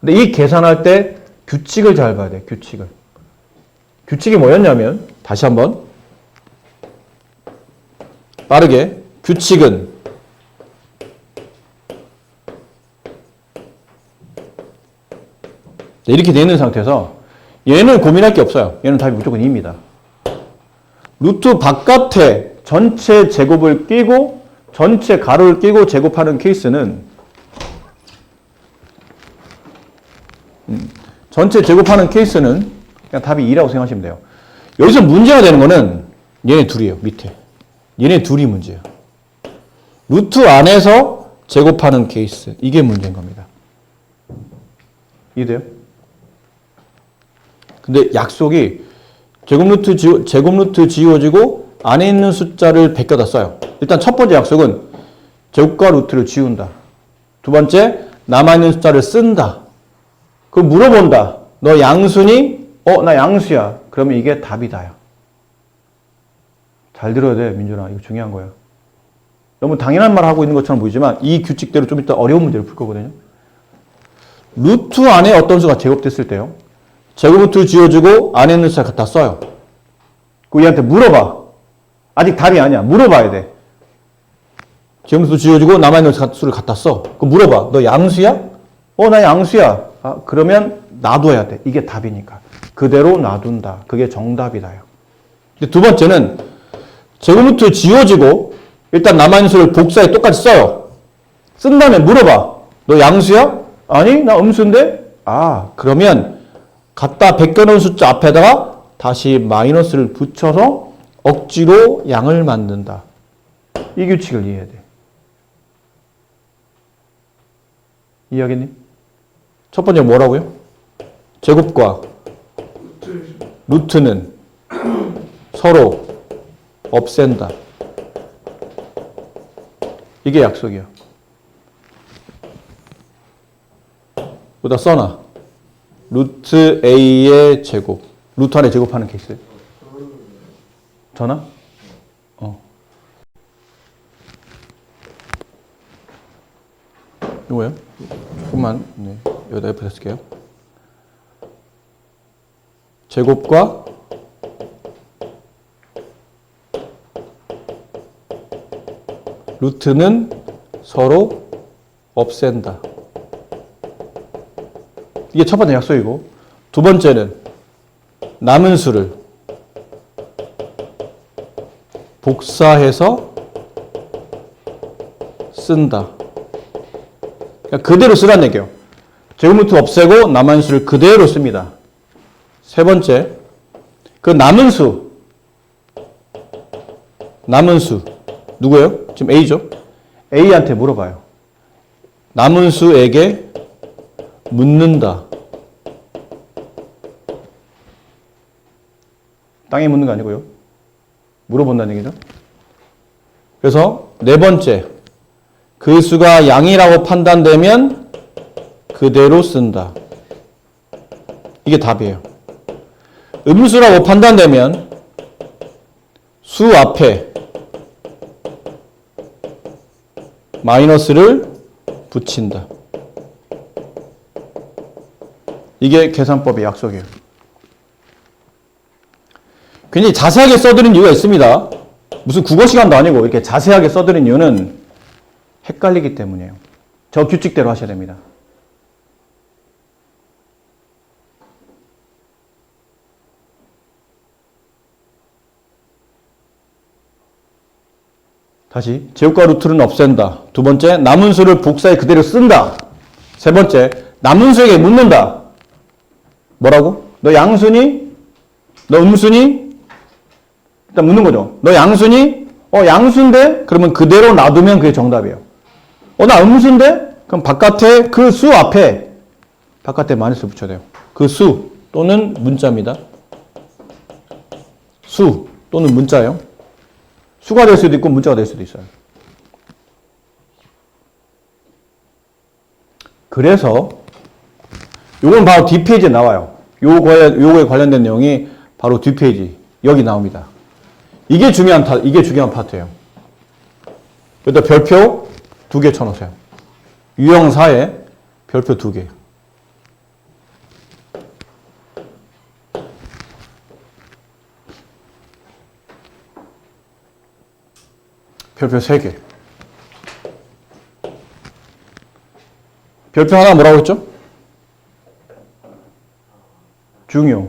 근데 이 계산할 때 규칙을 잘 봐야 돼. 규칙을. 규칙이 뭐였냐면 다시 한번 빠르게 규칙은 이렇게 되어 있는 상태에서 얘는 고민할 게 없어요. 얘는 답이 무조건 2입니다. 루트 바깥에 전체 제곱을 끼고 전체 가로를 끼고 제곱하는 케이스는 전체 제곱하는 케이스는 그냥 답이 2라고 생각하시면 돼요. 여기서 문제가 되는 거는 얘네 둘이에요. 밑에. 얘네 둘이 문제예요. 루트 안에서 제곱하는 케이스. 이게 문제인 겁니다. 이해돼요? 근데 약속이 제곱 루트 지워지고 안에 있는 숫자를 베껴다 써요. 일단 첫 번째 약속은 제곱과 루트를 지운다. 두 번째, 남아있는 숫자를 쓴다. 그럼 물어본다. 너 양수니? 나 양수야. 그러면 이게 답이다요. 잘 들어야 돼, 민준아. 이거 중요한 거야. 너무 당연한 말 하고 있는 것처럼 보이지만 이 규칙대로 좀 이따 어려운 문제를 풀 거거든요. 루트 안에 어떤 수가 제곱됐을 때요. 제곱 루트 지워주고 안에 있는 숫자 갖다 써요. 그 얘한테 물어봐. 아직 답이 아니야. 물어봐야 돼. 제곱 루트 지워주고 남아있는 수를 갖다 써. 그럼 물어봐. 너 양수야? 나 양수야. 그러면 놔둬야 돼. 이게 답이니까. 그대로 놔둔다. 그게 정답이다요. 근데 두 번째는 제곱 루트 지워지고 일단 남아있는 수를 복사해 똑같이 써요. 쓴 다음에 물어봐. 너 양수야? 아니, 나 음수인데? 그러면 갖다 베껴놓은 숫자 앞에다가 다시 마이너스를 붙여서 억지로 양을 만든다. 이 규칙을 이해해야 돼. 이해하겠니? 첫 번째 뭐라고요? 제곱과 루트는 서로 없앤다. 이게 약속이야. 여기다 써놔. 루트 A의 제곱. 루트 안에 제곱하는 케이스. 전화? 이거요? 조금만, 네. 여기다 옆에 쓸게요. 제곱과 루트는 서로 없앤다. 이게 첫 번째 약속이고, 두 번째는 남은 수를 복사해서 쓴다. 그러니까 그대로 쓰라는 얘기예요. 제곱 루트 없애고 남은 수를 그대로 씁니다. 세 번째, 그 남은 수 누구예요? 지금 A죠? A한테 물어봐요. 남은 수에게 묻는다. 땅에 묻는 거 아니고요. 물어본다는 얘기죠. 그래서 네 번째, 그 수가 양이라고 판단되면 그대로 쓴다. 이게 답이에요. 음수라고 판단되면 수 앞에 마이너스를 붙인다. 이게 계산법의 약속이에요. 굉장히 자세하게 써드린 이유가 있습니다. 무슨 국어 시간도 아니고 이렇게 자세하게 써드린 이유는 헷갈리기 때문이에요. 저 규칙대로 하셔야 됩니다. 다시 제곱과 루트는 없앤다. 두 번째, 남은 수를 복사해 그대로 쓴다. 세 번째, 남은 수에게 묻는다. 뭐라고? 너 양수니? 너 음수니? 일단 묻는 거죠. 너 양수니? 양수인데? 그러면 그대로 놔두면 그게 정답이에요. 나 음수인데? 그럼 바깥에 그 수 앞에 바깥에 마이너스 붙여야 돼요. 그 수 또는 문자입니다. 수 또는 문자예요. 수가 될 수도 있고 문자가 될 수도 있어요. 그래서 요건 바로 뒷페이지에 나와요. 요거에 관련된 내용이 바로 뒷페이지 여기 나옵니다. 이게 중요한 파트예요. 여기다 별표 2개 쳐놓으세요. 유형 4에 별표 2개. 별표 3개. 별표 하나 뭐라고 했죠? 중요.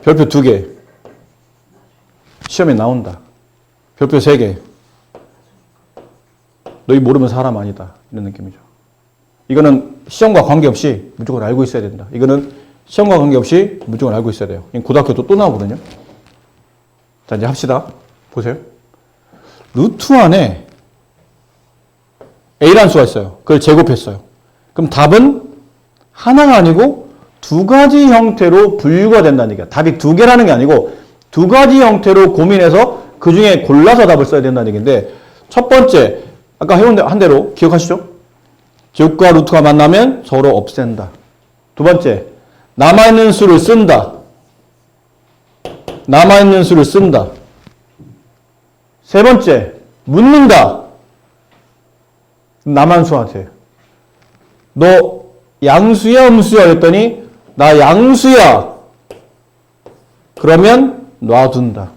별표 2개. 시험에 나온다. 별표 3개. 너희 모르면 사람 아니다. 이런 느낌이죠. 이거는 시험과 관계없이 무조건 알고 있어야 된다. 이거는 시험과 관계없이 무조건 알고 있어야 돼요. 고등학교도 또 나오거든요. 자, 이제 합시다. 보세요. 루트 안에 A라는 수가 있어요. 그걸 제곱했어요. 그럼 답은 하나가 아니고 두 가지 형태로 분류가 된다는 얘기야. 답이 두 개라는 게 아니고 두 가지 형태로 고민해서 그 중에 골라서 답을 써야 된다는 얘기인데, 첫 번째, 아까 해온 한 대로 기억하시죠? 제곱과 루트가 만나면 서로 없앤다. 두 번째, 남아있는 수를 쓴다. 남아있는 수를 쓴다. 세 번째, 묻는다. 남한 수한테. 너 양수야, 음수야? 그랬더니, 나 양수야. 그러면 놔둔다.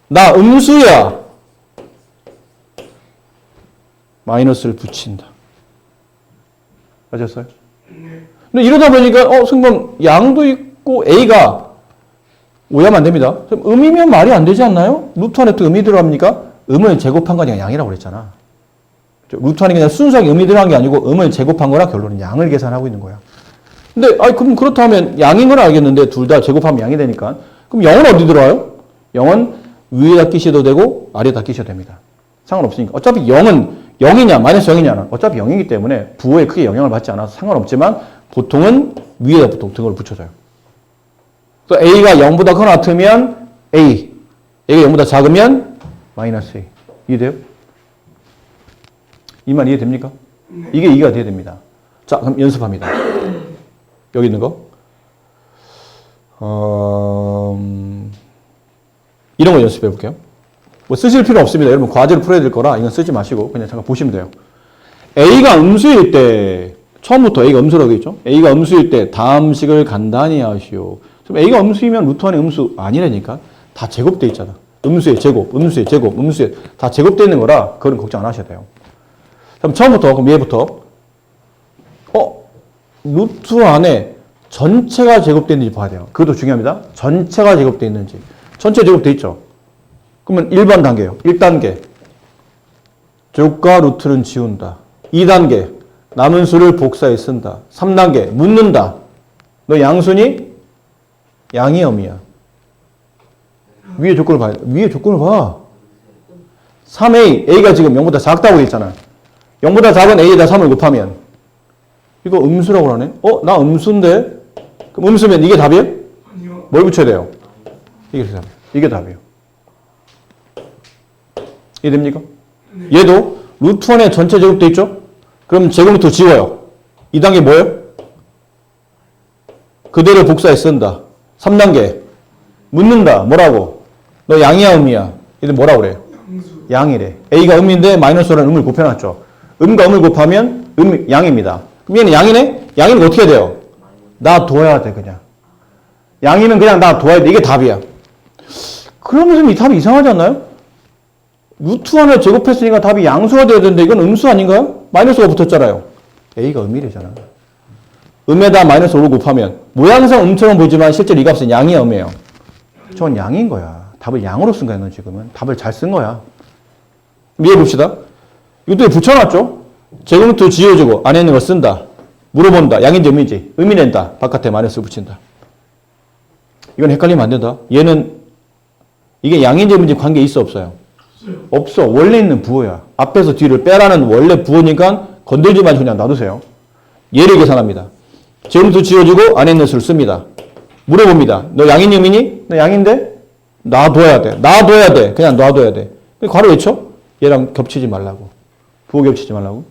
나 음수야. 마이너스를 붙인다. 아셨어요? 근데 이러다 보니까, 선생님, 양도 있고 A가 오해하면 안 됩니다. 음이면 말이 안 되지 않나요? 루트 안에 또 음이 들어갑니까? 음을 제곱한 거 아니라 양이라고 그랬잖아. 루트 안에 그냥 순수하게 음이 들어간 게 아니고 음을 제곱한 거라 결론은 양을 계산하고 있는 거야. 근데, 그럼 그렇다면 양인 건 알겠는데 둘 다 제곱하면 양이 되니까. 그럼 0은 어디 들어와요? 0은 위에다 끼셔도 되고 아래에다 끼셔도 됩니다. 상관없으니까. 어차피 0은 0이냐, 마이너스 0이냐는 어차피 0이기 때문에 부호에 크게 영향을 받지 않아서 상관없지만 보통은 위에다 보통 등을 붙여줘요. 또 A가 0보다 크거나 같으면 A, A가 0보다 작으면 마이너스 A. 이해돼요? 이 말 이해됩니까? 이게 이해가 돼야 됩니다. 자, 그럼 연습합니다. 여기 있는 거. 이런 거 연습해 볼게요. 뭐 쓰실 필요 없습니다. 여러분 과제를 풀어야 될 거라 이건 쓰지 마시고 그냥 잠깐 보시면 돼요. A가 음수일 때, 처음부터 A가 음수라고 했죠? A가 음수일 때 다음 식을 간단히 하시오. 그럼 A가 음수이면 루트 안에 음수 아니라니까? 다 제곱돼 있잖아. 음수의 제곱, 음수의 제곱, 음수의 다 제곱되어 있는 거라 그건 걱정 안 하셔도 돼요. 그럼 처음부터, 그럼 얘부터 루트 안에 전체가 제곱되어 있는지 봐야 돼요. 그것도 중요합니다. 전체가 제곱되어 있는지. 전체 제곱되어 있죠? 그러면 1번 단계예요. 1단계. 제곱과 루트는 지운다. 2단계. 남은 수를 복사해 쓴다. 3단계. 묻는다. 너 양수니? 양이 엄이야. 위에 조건을 봐야 돼. 위에 조건을 봐. 3a. a가 지금 0보다 작다고 했잖아. 0보다 작은 a에다 3을 곱하면 이거 음수라고 그러네? 나 음수인데? 그럼 음수면 이게 답이에요? 아니요. 뭘 붙여야 돼요? 이게 답이에요. 이게 답이에요. 이해됩니까? 얘도 루트 안에 전체 제곱돼 있죠? 그럼 제곱부터 지워요. 2단계 뭐예요? 그대로 복사해 쓴다. 3단계 묻는다. 뭐라고? 너 양이야 음이야? 얘들 뭐라 그래요? 양수. 양이래. A가 음인데 마이너스라는 음을 곱해놨죠. 음과 음을 곱하면 양입니다. 그럼 얘는 양이네? 양이면 어떻게 해야 돼요? 놔둬야 돼 그냥. 양이면 그냥 놔둬야 돼. 이게 답이야. 그러면서 이 답이 이상하지 않나요? 루트 안을 제곱했으니까 답이 양수가 돼야 되는데 이건 음수 아닌가요? 마이너스가 붙었잖아요. A가 음이래잖아. 음에다 마이너스 5를 곱하면 모양상 음처럼 보이지만 실제로 이 값은 양이야 음이에요? 저건 양인 거야. 답을 양으로 쓴 거야 너 지금은. 답을 잘 쓴 거야. 이해 봅시다. 이것도 붙여놨죠? 제곱루트 지워주고 안에 있는 거 쓴다. 물어본다. 양인지 음인지. 의미 낸다. 바깥에 마이너스 붙인다. 이건 헷갈리면 안 된다. 얘는 이게 양인지 음인지 관계 있어 없어요? 없어. 원래 있는 부호야. 앞에서 뒤를 빼라는 원래 부호니까 건들지 마시고 그냥 놔두세요. 얘를 계산합니다. 제곱루트 지워주고 안에 있는 수를 씁니다. 물어봅니다. 너 양인지 음이니? 너 양인데? 놔둬야 돼. 놔둬야 돼. 그냥 놔둬야 돼. 괄호 외쳐? 얘랑 겹치지 말라고. 부호 겹치지 말라고.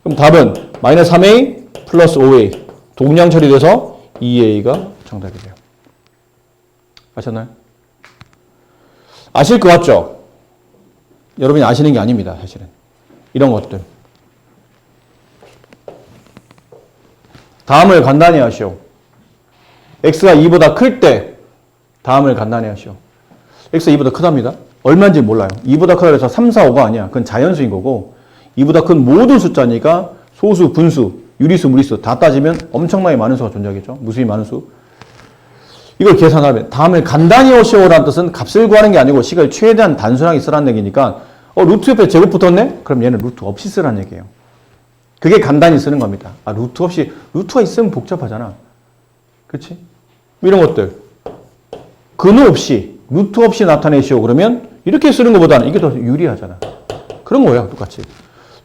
그럼 답은 마이너스 3a 플러스 5a. 동량 처리돼서 2a가 정답이 돼요. 아셨나요? 아실 것 같죠? 여러분이 아시는 게 아닙니다. 사실은. 이런 것들. 다음을 간단히 하시오. x가 2보다 클 때 다음을 간단히 하시오. x가 2보다 크답니다. 얼마인지 몰라요. 2보다 크다 그래서 3, 4, 5가 아니야. 그건 자연수인 거고 2보다 큰 모든 숫자니까 소수, 분수, 유리수, 무리수 다 따지면 엄청나게 많은 수가 존재하겠죠. 무수히 많은 수. 이걸 계산하면 다음을 간단히 하시오라는 뜻은 값을 구하는 게 아니고 식을 최대한 단순하게 쓰라는 얘기니까 루트 옆에 제곱 붙었네? 그럼 얘는 루트 없이 쓰라는 얘기예요. 그게 간단히 쓰는 겁니다. 루트 없이, 루트가 있으면 복잡하잖아. 그렇지? 이런 것들. 근호 없이, 루트 없이 나타내시오. 그러면 이렇게 쓰는 것보다는 이게 더 유리하잖아. 그런 거예요. 똑같이.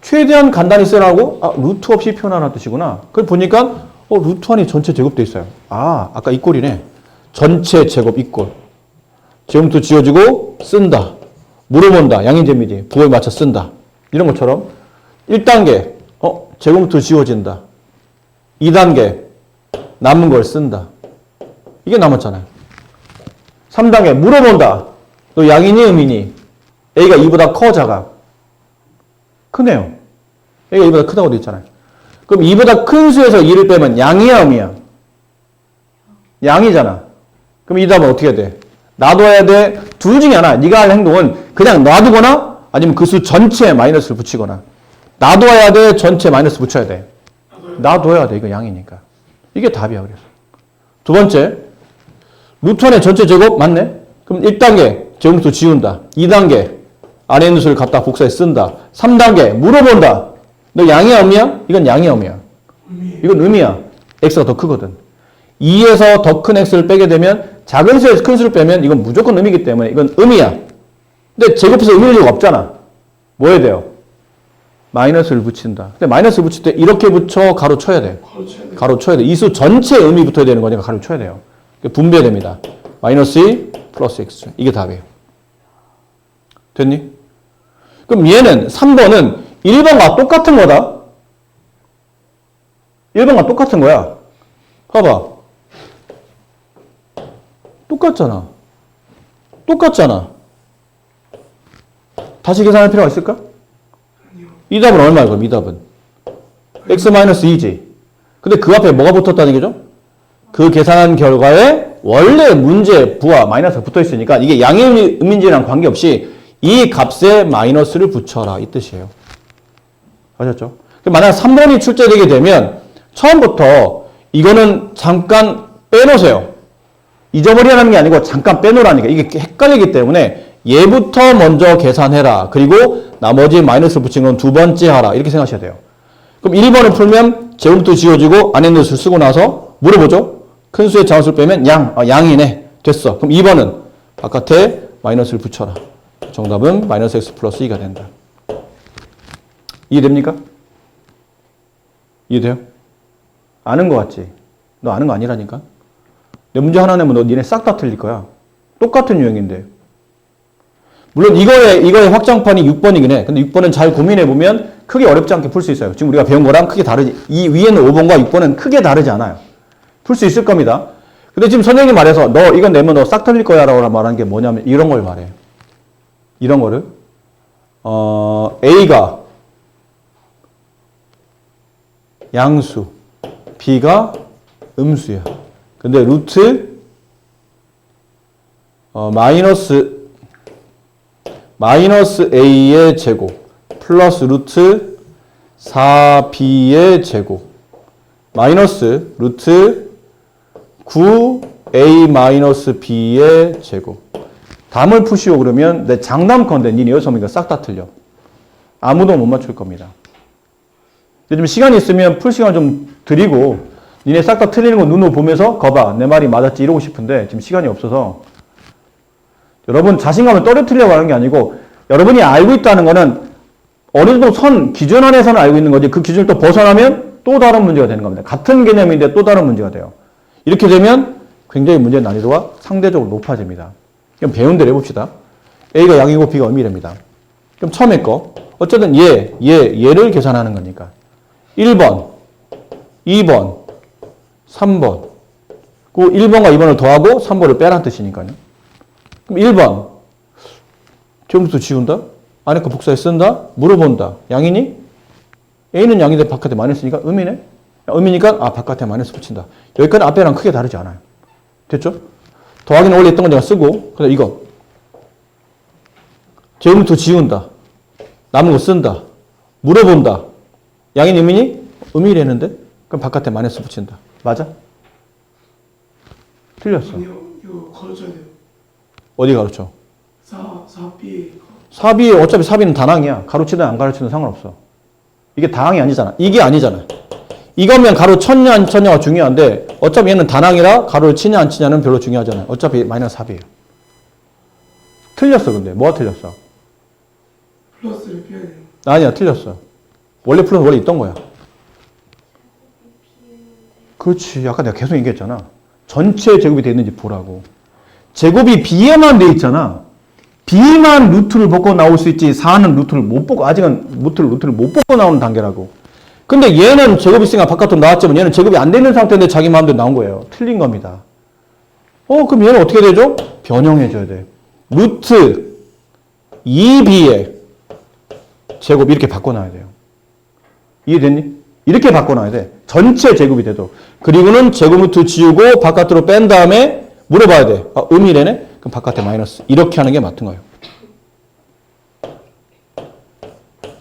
최대한 간단히 쓰라고 루트 없이 표현하는 뜻이구나. 그걸 보니까 루트 안이 전체 제곱돼 있어요. 아까 이 꼴이네. 전체 제곱 이 꼴. 제곱부터 지워지고 쓴다. 물어본다. 양인재미지. 부호에 맞춰 쓴다. 이런 것처럼 1단계 제곱부터 지워진다. 2단계 남은 걸 쓴다. 이게 남았잖아요. 3단계 물어본다. 너 양이니 음이니? A가 2보다 커 작아? 크네요. A가 2보다 크다고 돼 있잖아요. 그럼 2보다 큰 수에서 2를 빼면 양이야 음이야? 양이잖아. 그럼 이 답은 어떻게 해야 돼? 놔둬야 돼? 둘 중에 하나. 네가 할 행동은 그냥 놔두거나 아니면 그 수 전체에 마이너스를 붙이거나. 놔둬야 돼? 전체 마이너스 붙여야 돼? 놔둬야 돼. 이거 양이니까. 이게 답이야. 그래서. 두 번째. 루트 안에 전체 제곱 맞네? 그럼 1단계 제곱부터 지운다. 2단계 안에 있는 수를 갖다 복사해 쓴다. 3단계 물어본다. 너 양이야 음이야? 이건 양이야 음이야? 이건 음이야. x가 더 크거든. 2에서 더 큰 x를 빼게 되면 작은 수에서 큰 수를 빼면 이건 무조건 음이기 때문에 이건 음이야. 근데 제곱해서 음일 리가 없잖아. 뭐 해야 돼요? 마이너스를 붙인다. 근데 마이너스 붙일 때 이렇게 붙여 가로 쳐야 돼. 가로 쳐야 돼. 이 수 전체에 음이 붙어야 되는 거니까 가로 쳐야 돼요. 분배됩니다. 마이너스 2 플러스 x. 이게 답이에요. 됐니? 그럼 얘는 3번은 1번과 똑같은 거다. 1번과 똑같은 거야. 봐봐. 똑같잖아. 똑같잖아. 다시 계산할 필요가 있을까? 이 답은 얼마야, 그럼 이 답은? x-2지. 근데 그 앞에 뭐가 붙었다는 얘기죠? 그 계산한 결과에 원래 문제 부하 마이너스가 붙어 있으니까 이게 양의 음인지랑 관계없이 이 값에 마이너스를 붙여라 이 뜻이에요. 아셨죠? 만약 3번이 출제되게 되면 처음부터 이거는 잠깐 빼놓으세요. 잊어버리라는 게 아니고 잠깐 빼놓으라니까. 이게 헷갈리기 때문에 얘부터 먼저 계산해라. 그리고 나머지 마이너스 붙인 건 두 번째 하라. 이렇게 생각하셔야 돼요. 그럼 1번을 풀면 제곱부터 지워지고 안에 있는 수 쓰고 나서 물어보죠. 큰 수의 자원수를 빼면 양이네. 됐어. 그럼 2번은 바깥에 마이너스를 붙여라. 정답은 마이너스 x 플러스 2가 된다. 이해됩니까? 이해돼요? 아는 거 같지? 너 아는 거 아니라니까? 내 문제 하나 내면 너 니네 싹 다 틀릴 거야. 똑같은 유형인데. 물론 이거의 확장판이 6번이긴 해. 근데 6번은 잘 고민해보면 크게 어렵지 않게 풀 수 있어요. 지금 우리가 배운 거랑 크게 다르지. 이 위에는 5번과 6번은 크게 다르지 않아요. 풀 수 있을 겁니다. 근데 지금 선생님 말해서 너 이건 내면 너 싹 틀릴 거야 라고 말하는 게 뭐냐면 이런 걸 말해요. 이런 거를. A가 양수, B가 음수야. 근데 루트 마이너스 A의 제곱 플러스 루트 4B의 제곱 마이너스 루트 9A 마이너스 B의 제곱. 담을 푸시오 그러면 내 장담컨대 니네 6명이가 싹 다 틀려. 아무도 못 맞출 겁니다. 근데 좀 시간이 있으면 풀 시간 좀 드리고 니네 싹 다 틀리는 거 눈으로 보면서 거봐 내 말이 맞았지 이러고 싶은데 지금 시간이 없어서 여러분 자신감을 떨어뜨리려고 하는 게 아니고 여러분이 알고 있다는 거는 어느 정도 선 기준 안에서는 알고 있는 거지 그 기준을 또 벗어나면 또 다른 문제가 되는 겁니다. 같은 개념인데 또 다른 문제가 돼요. 이렇게 되면 굉장히 문제의 난이도가 상대적으로 높아집니다. 그럼 배운 대로 해봅시다. A가 양이고 B가 음이랍니다. 그럼 처음에 거 어쨌든 얘를 계산하는 거니까 1번, 2번, 3번 그 1번과 2번을 더하고 3번을 빼라는 뜻이니까요. 그럼 1번 제곱부터 지운다? 안에 거 복사해 쓴다? 물어본다. 양이니? A는 양인데 바깥에 마이너스니까 음이네? 음이니까 바깥에 마이너스 붙인다. 여기까지 앞에랑 크게 다르지 않아요. 됐죠? 더하기는 원래 있던 건 내가 쓰고 그다음 이거 제곱부터 지운다. 남은 거 쓴다. 물어본다. 양인 음이니? 음이라는데? 그럼 바깥에 마이너스 붙인다. 맞아? 틀렸어. 아니요, 이거 가르쳐야 돼요. 어디 가르쳐? 4B. 4B 어차피 4B는 단항이야. 가로치든 안 가로치든 상관없어. 이게 다항이 아니잖아. 이게 아니잖아. 이거면 가로 쳤냐 안 쳤냐가 중요한데 어차피 얘는 단항이라 가로를 치냐 안 치냐는 별로 중요하잖아요. 어차피 마이너스 4B예요. 틀렸어 근데. 뭐가 틀렸어? 플러스를 빼야 돼요. 아니야 틀렸어. 원래 플러스 원래 있던 거야. 그렇지. 아까 내가 계속 얘기했잖아. 전체 제곱이 돼 있는지 보라고. 제곱이 B에만 돼 있잖아. B만 루트를 벗고 나올 수 있지 4는 루트를 못 벗고 아직은 루트를 못 벗고 나오는 단계라고. 근데 얘는 제곱이 있으니까 바깥으로 나왔지만 얘는 제곱이 안 되는 상태인데 자기 마음대로 나온 거예요. 틀린 겁니다. 그럼 얘는 어떻게 되죠? 변형해줘야 돼. 루트 2B의 제곱 이렇게 바꿔놔야 돼요. 이해됐니? 이렇게 바꿔놔야 돼. 전체 제곱이 돼도. 그리고는 제곱 루트 지우고 바깥으로 뺀 다음에 물어봐야 돼. 음이래네? 그럼 바깥에 마이너스. 이렇게 하는 게 맞는 거예요.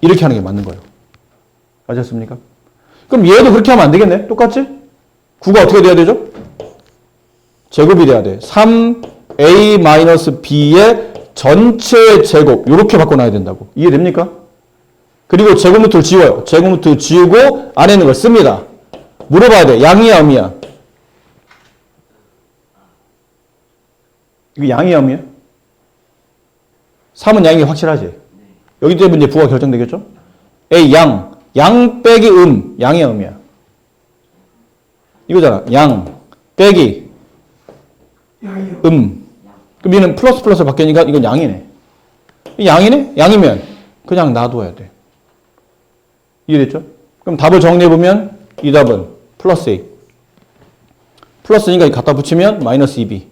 이렇게 하는 게 맞는 거예요. 아셨습니까? 그럼 얘도 그렇게 하면 안 되겠네? 똑같지? 9가 어떻게 돼야 되죠? 제곱이 돼야 돼. 3a-b의 전체 제곱. 이렇게 바꿔놔야 된다고. 이해됩니까? 그리고 제곱 루트를 지워요. 제곱 루트 지우고 안에 있는 걸 씁니다. 물어봐야 돼. 양이야, 음이야? 이거 양이야, 음이야? 3은 양이 확실하지? 여기 때문에 이제 부가 결정되겠죠? A, 양. 양 빼기 양이야, 음이야? 이거잖아. 양 빼기 양이요. 그럼 얘는 플러스 바뀌니까 이건 양이네. 양이네? 양이면 그냥 놔둬야 돼. 이해됐죠? 그럼 답을 정리해보면 이 답은 플러스 A. 플러스니까 갖다 붙이면 마이너스 2B.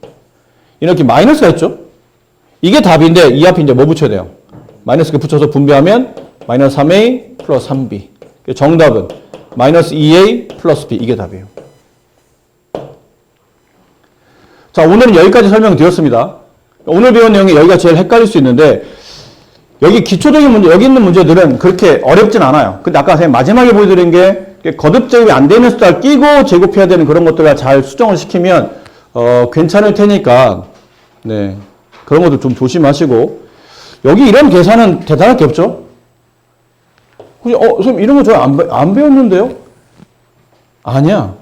이렇게 마이너스가 있죠? 이게 답인데 이 앞에 이제 뭐 붙여야 돼요? 마이너스를 붙여서 분배하면 마이너스 3A 플러스 3B. 정답은 마이너스 2a 플러스 b 이게 답이에요. 자, 오늘은 여기까지 설명드렸습니다. 오늘 배운 내용이 여기가 제일 헷갈릴 수 있는데 여기 기초적인 문제, 여기 있는 문제들은 그렇게 어렵진 않아요. 근데 아까 선생님 마지막에 보여드린 게 거듭 제곱이 안 되는 숫자를 끼고 제곱해야 되는 그런 것들을 잘 수정을 시키면 괜찮을 테니까 네, 그런 것도 좀 조심하시고 여기 이런 계산은 대단할 게 없죠? 선생님 이런 거 저 안 배웠는데요? 아니야.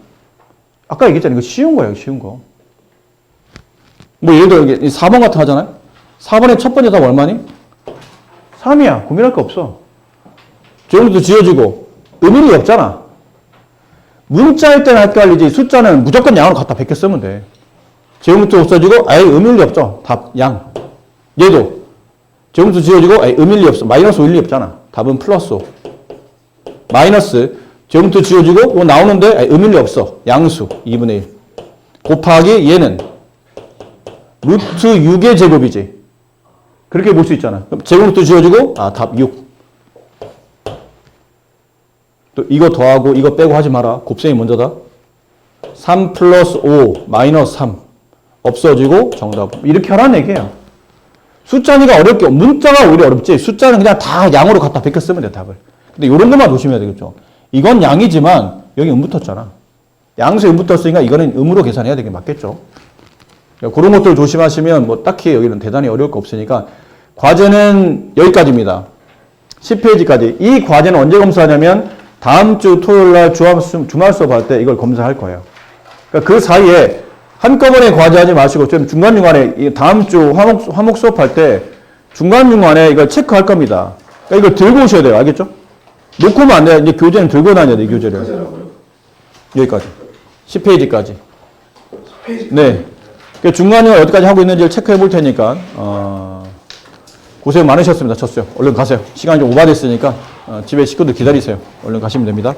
아까 얘기했잖아요. 이거 쉬운 거예요. 쉬운 거. 뭐 예를 들어 여기 4번 같은 거 하잖아요. 4번의 첫 번째 답 얼마니? 3이야. 고민할 거 없어. 제곱도 지어지고 의미는 없잖아. 문자일 때는 헷갈리지 숫자는 무조건 양으로 갖다 베껴 쓰면 돼. 제곱도 없어지고 아예 의미는 없죠. 답 양. 얘도 제곱도 지어지고 아예 의미는 없어. 마이너스 5일리 없잖아. 답은 플러스 5. 마이너스 제곱도 지어지고 뭐 나오는데 아예 의미는 없어. 양수 2분의 1. 곱하기 얘는 루트 6의 제곱이지. 그렇게 볼 수 있잖아. 그럼 제곱도 지어지고 답 6. 또 이거 더하고 이거 빼고 하지 마라. 곱셈이 먼저다. 3 플러스 5 마이너스 3 없어지고 정답. 이렇게 하라는 얘기예요. 숫자니까 어렵게 문자가 오히려 어렵지 숫자는 그냥 다 양으로 갖다 베껴 쓰면 돼 답을. 근데 이런 것만 조심해야 되겠죠. 이건 양이지만 여기 음 붙었잖아. 양수에 음 붙었으니까 이거는 음으로 계산해야 되게 맞겠죠. 그러니까 그런 것들 조심하시면 뭐 딱히 여기는 대단히 어려울 거 없으니까 과제는 여기까지입니다. 10페이지까지. 이 과제는 언제 검사하냐면 다음 주 토요일 날 주말 수업할 때 이걸 검사할 거예요. 그러니까 그 사이에 한꺼번에 과제하지 마시고 좀 중간중간에 다음 주 화목 수업할 때 중간중간에 이걸 체크할 겁니다. 그러니까 이걸 들고 오셔야 돼요. 알겠죠? 놓고 오면 안 돼요. 이제 교재는 들고 다녀야 돼요. 교재를. 까지라고요? 여기까지. 10페이지까지. 페이지. 네. 그러니까 중간중간 어디까지 하고 있는지를 체크해 볼 테니까 고생 많으셨습니다. 첫 수업. 얼른 가세요. 시간이 좀 오버됐으니까 집에 식구들 기다리세요. 얼른 가시면 됩니다.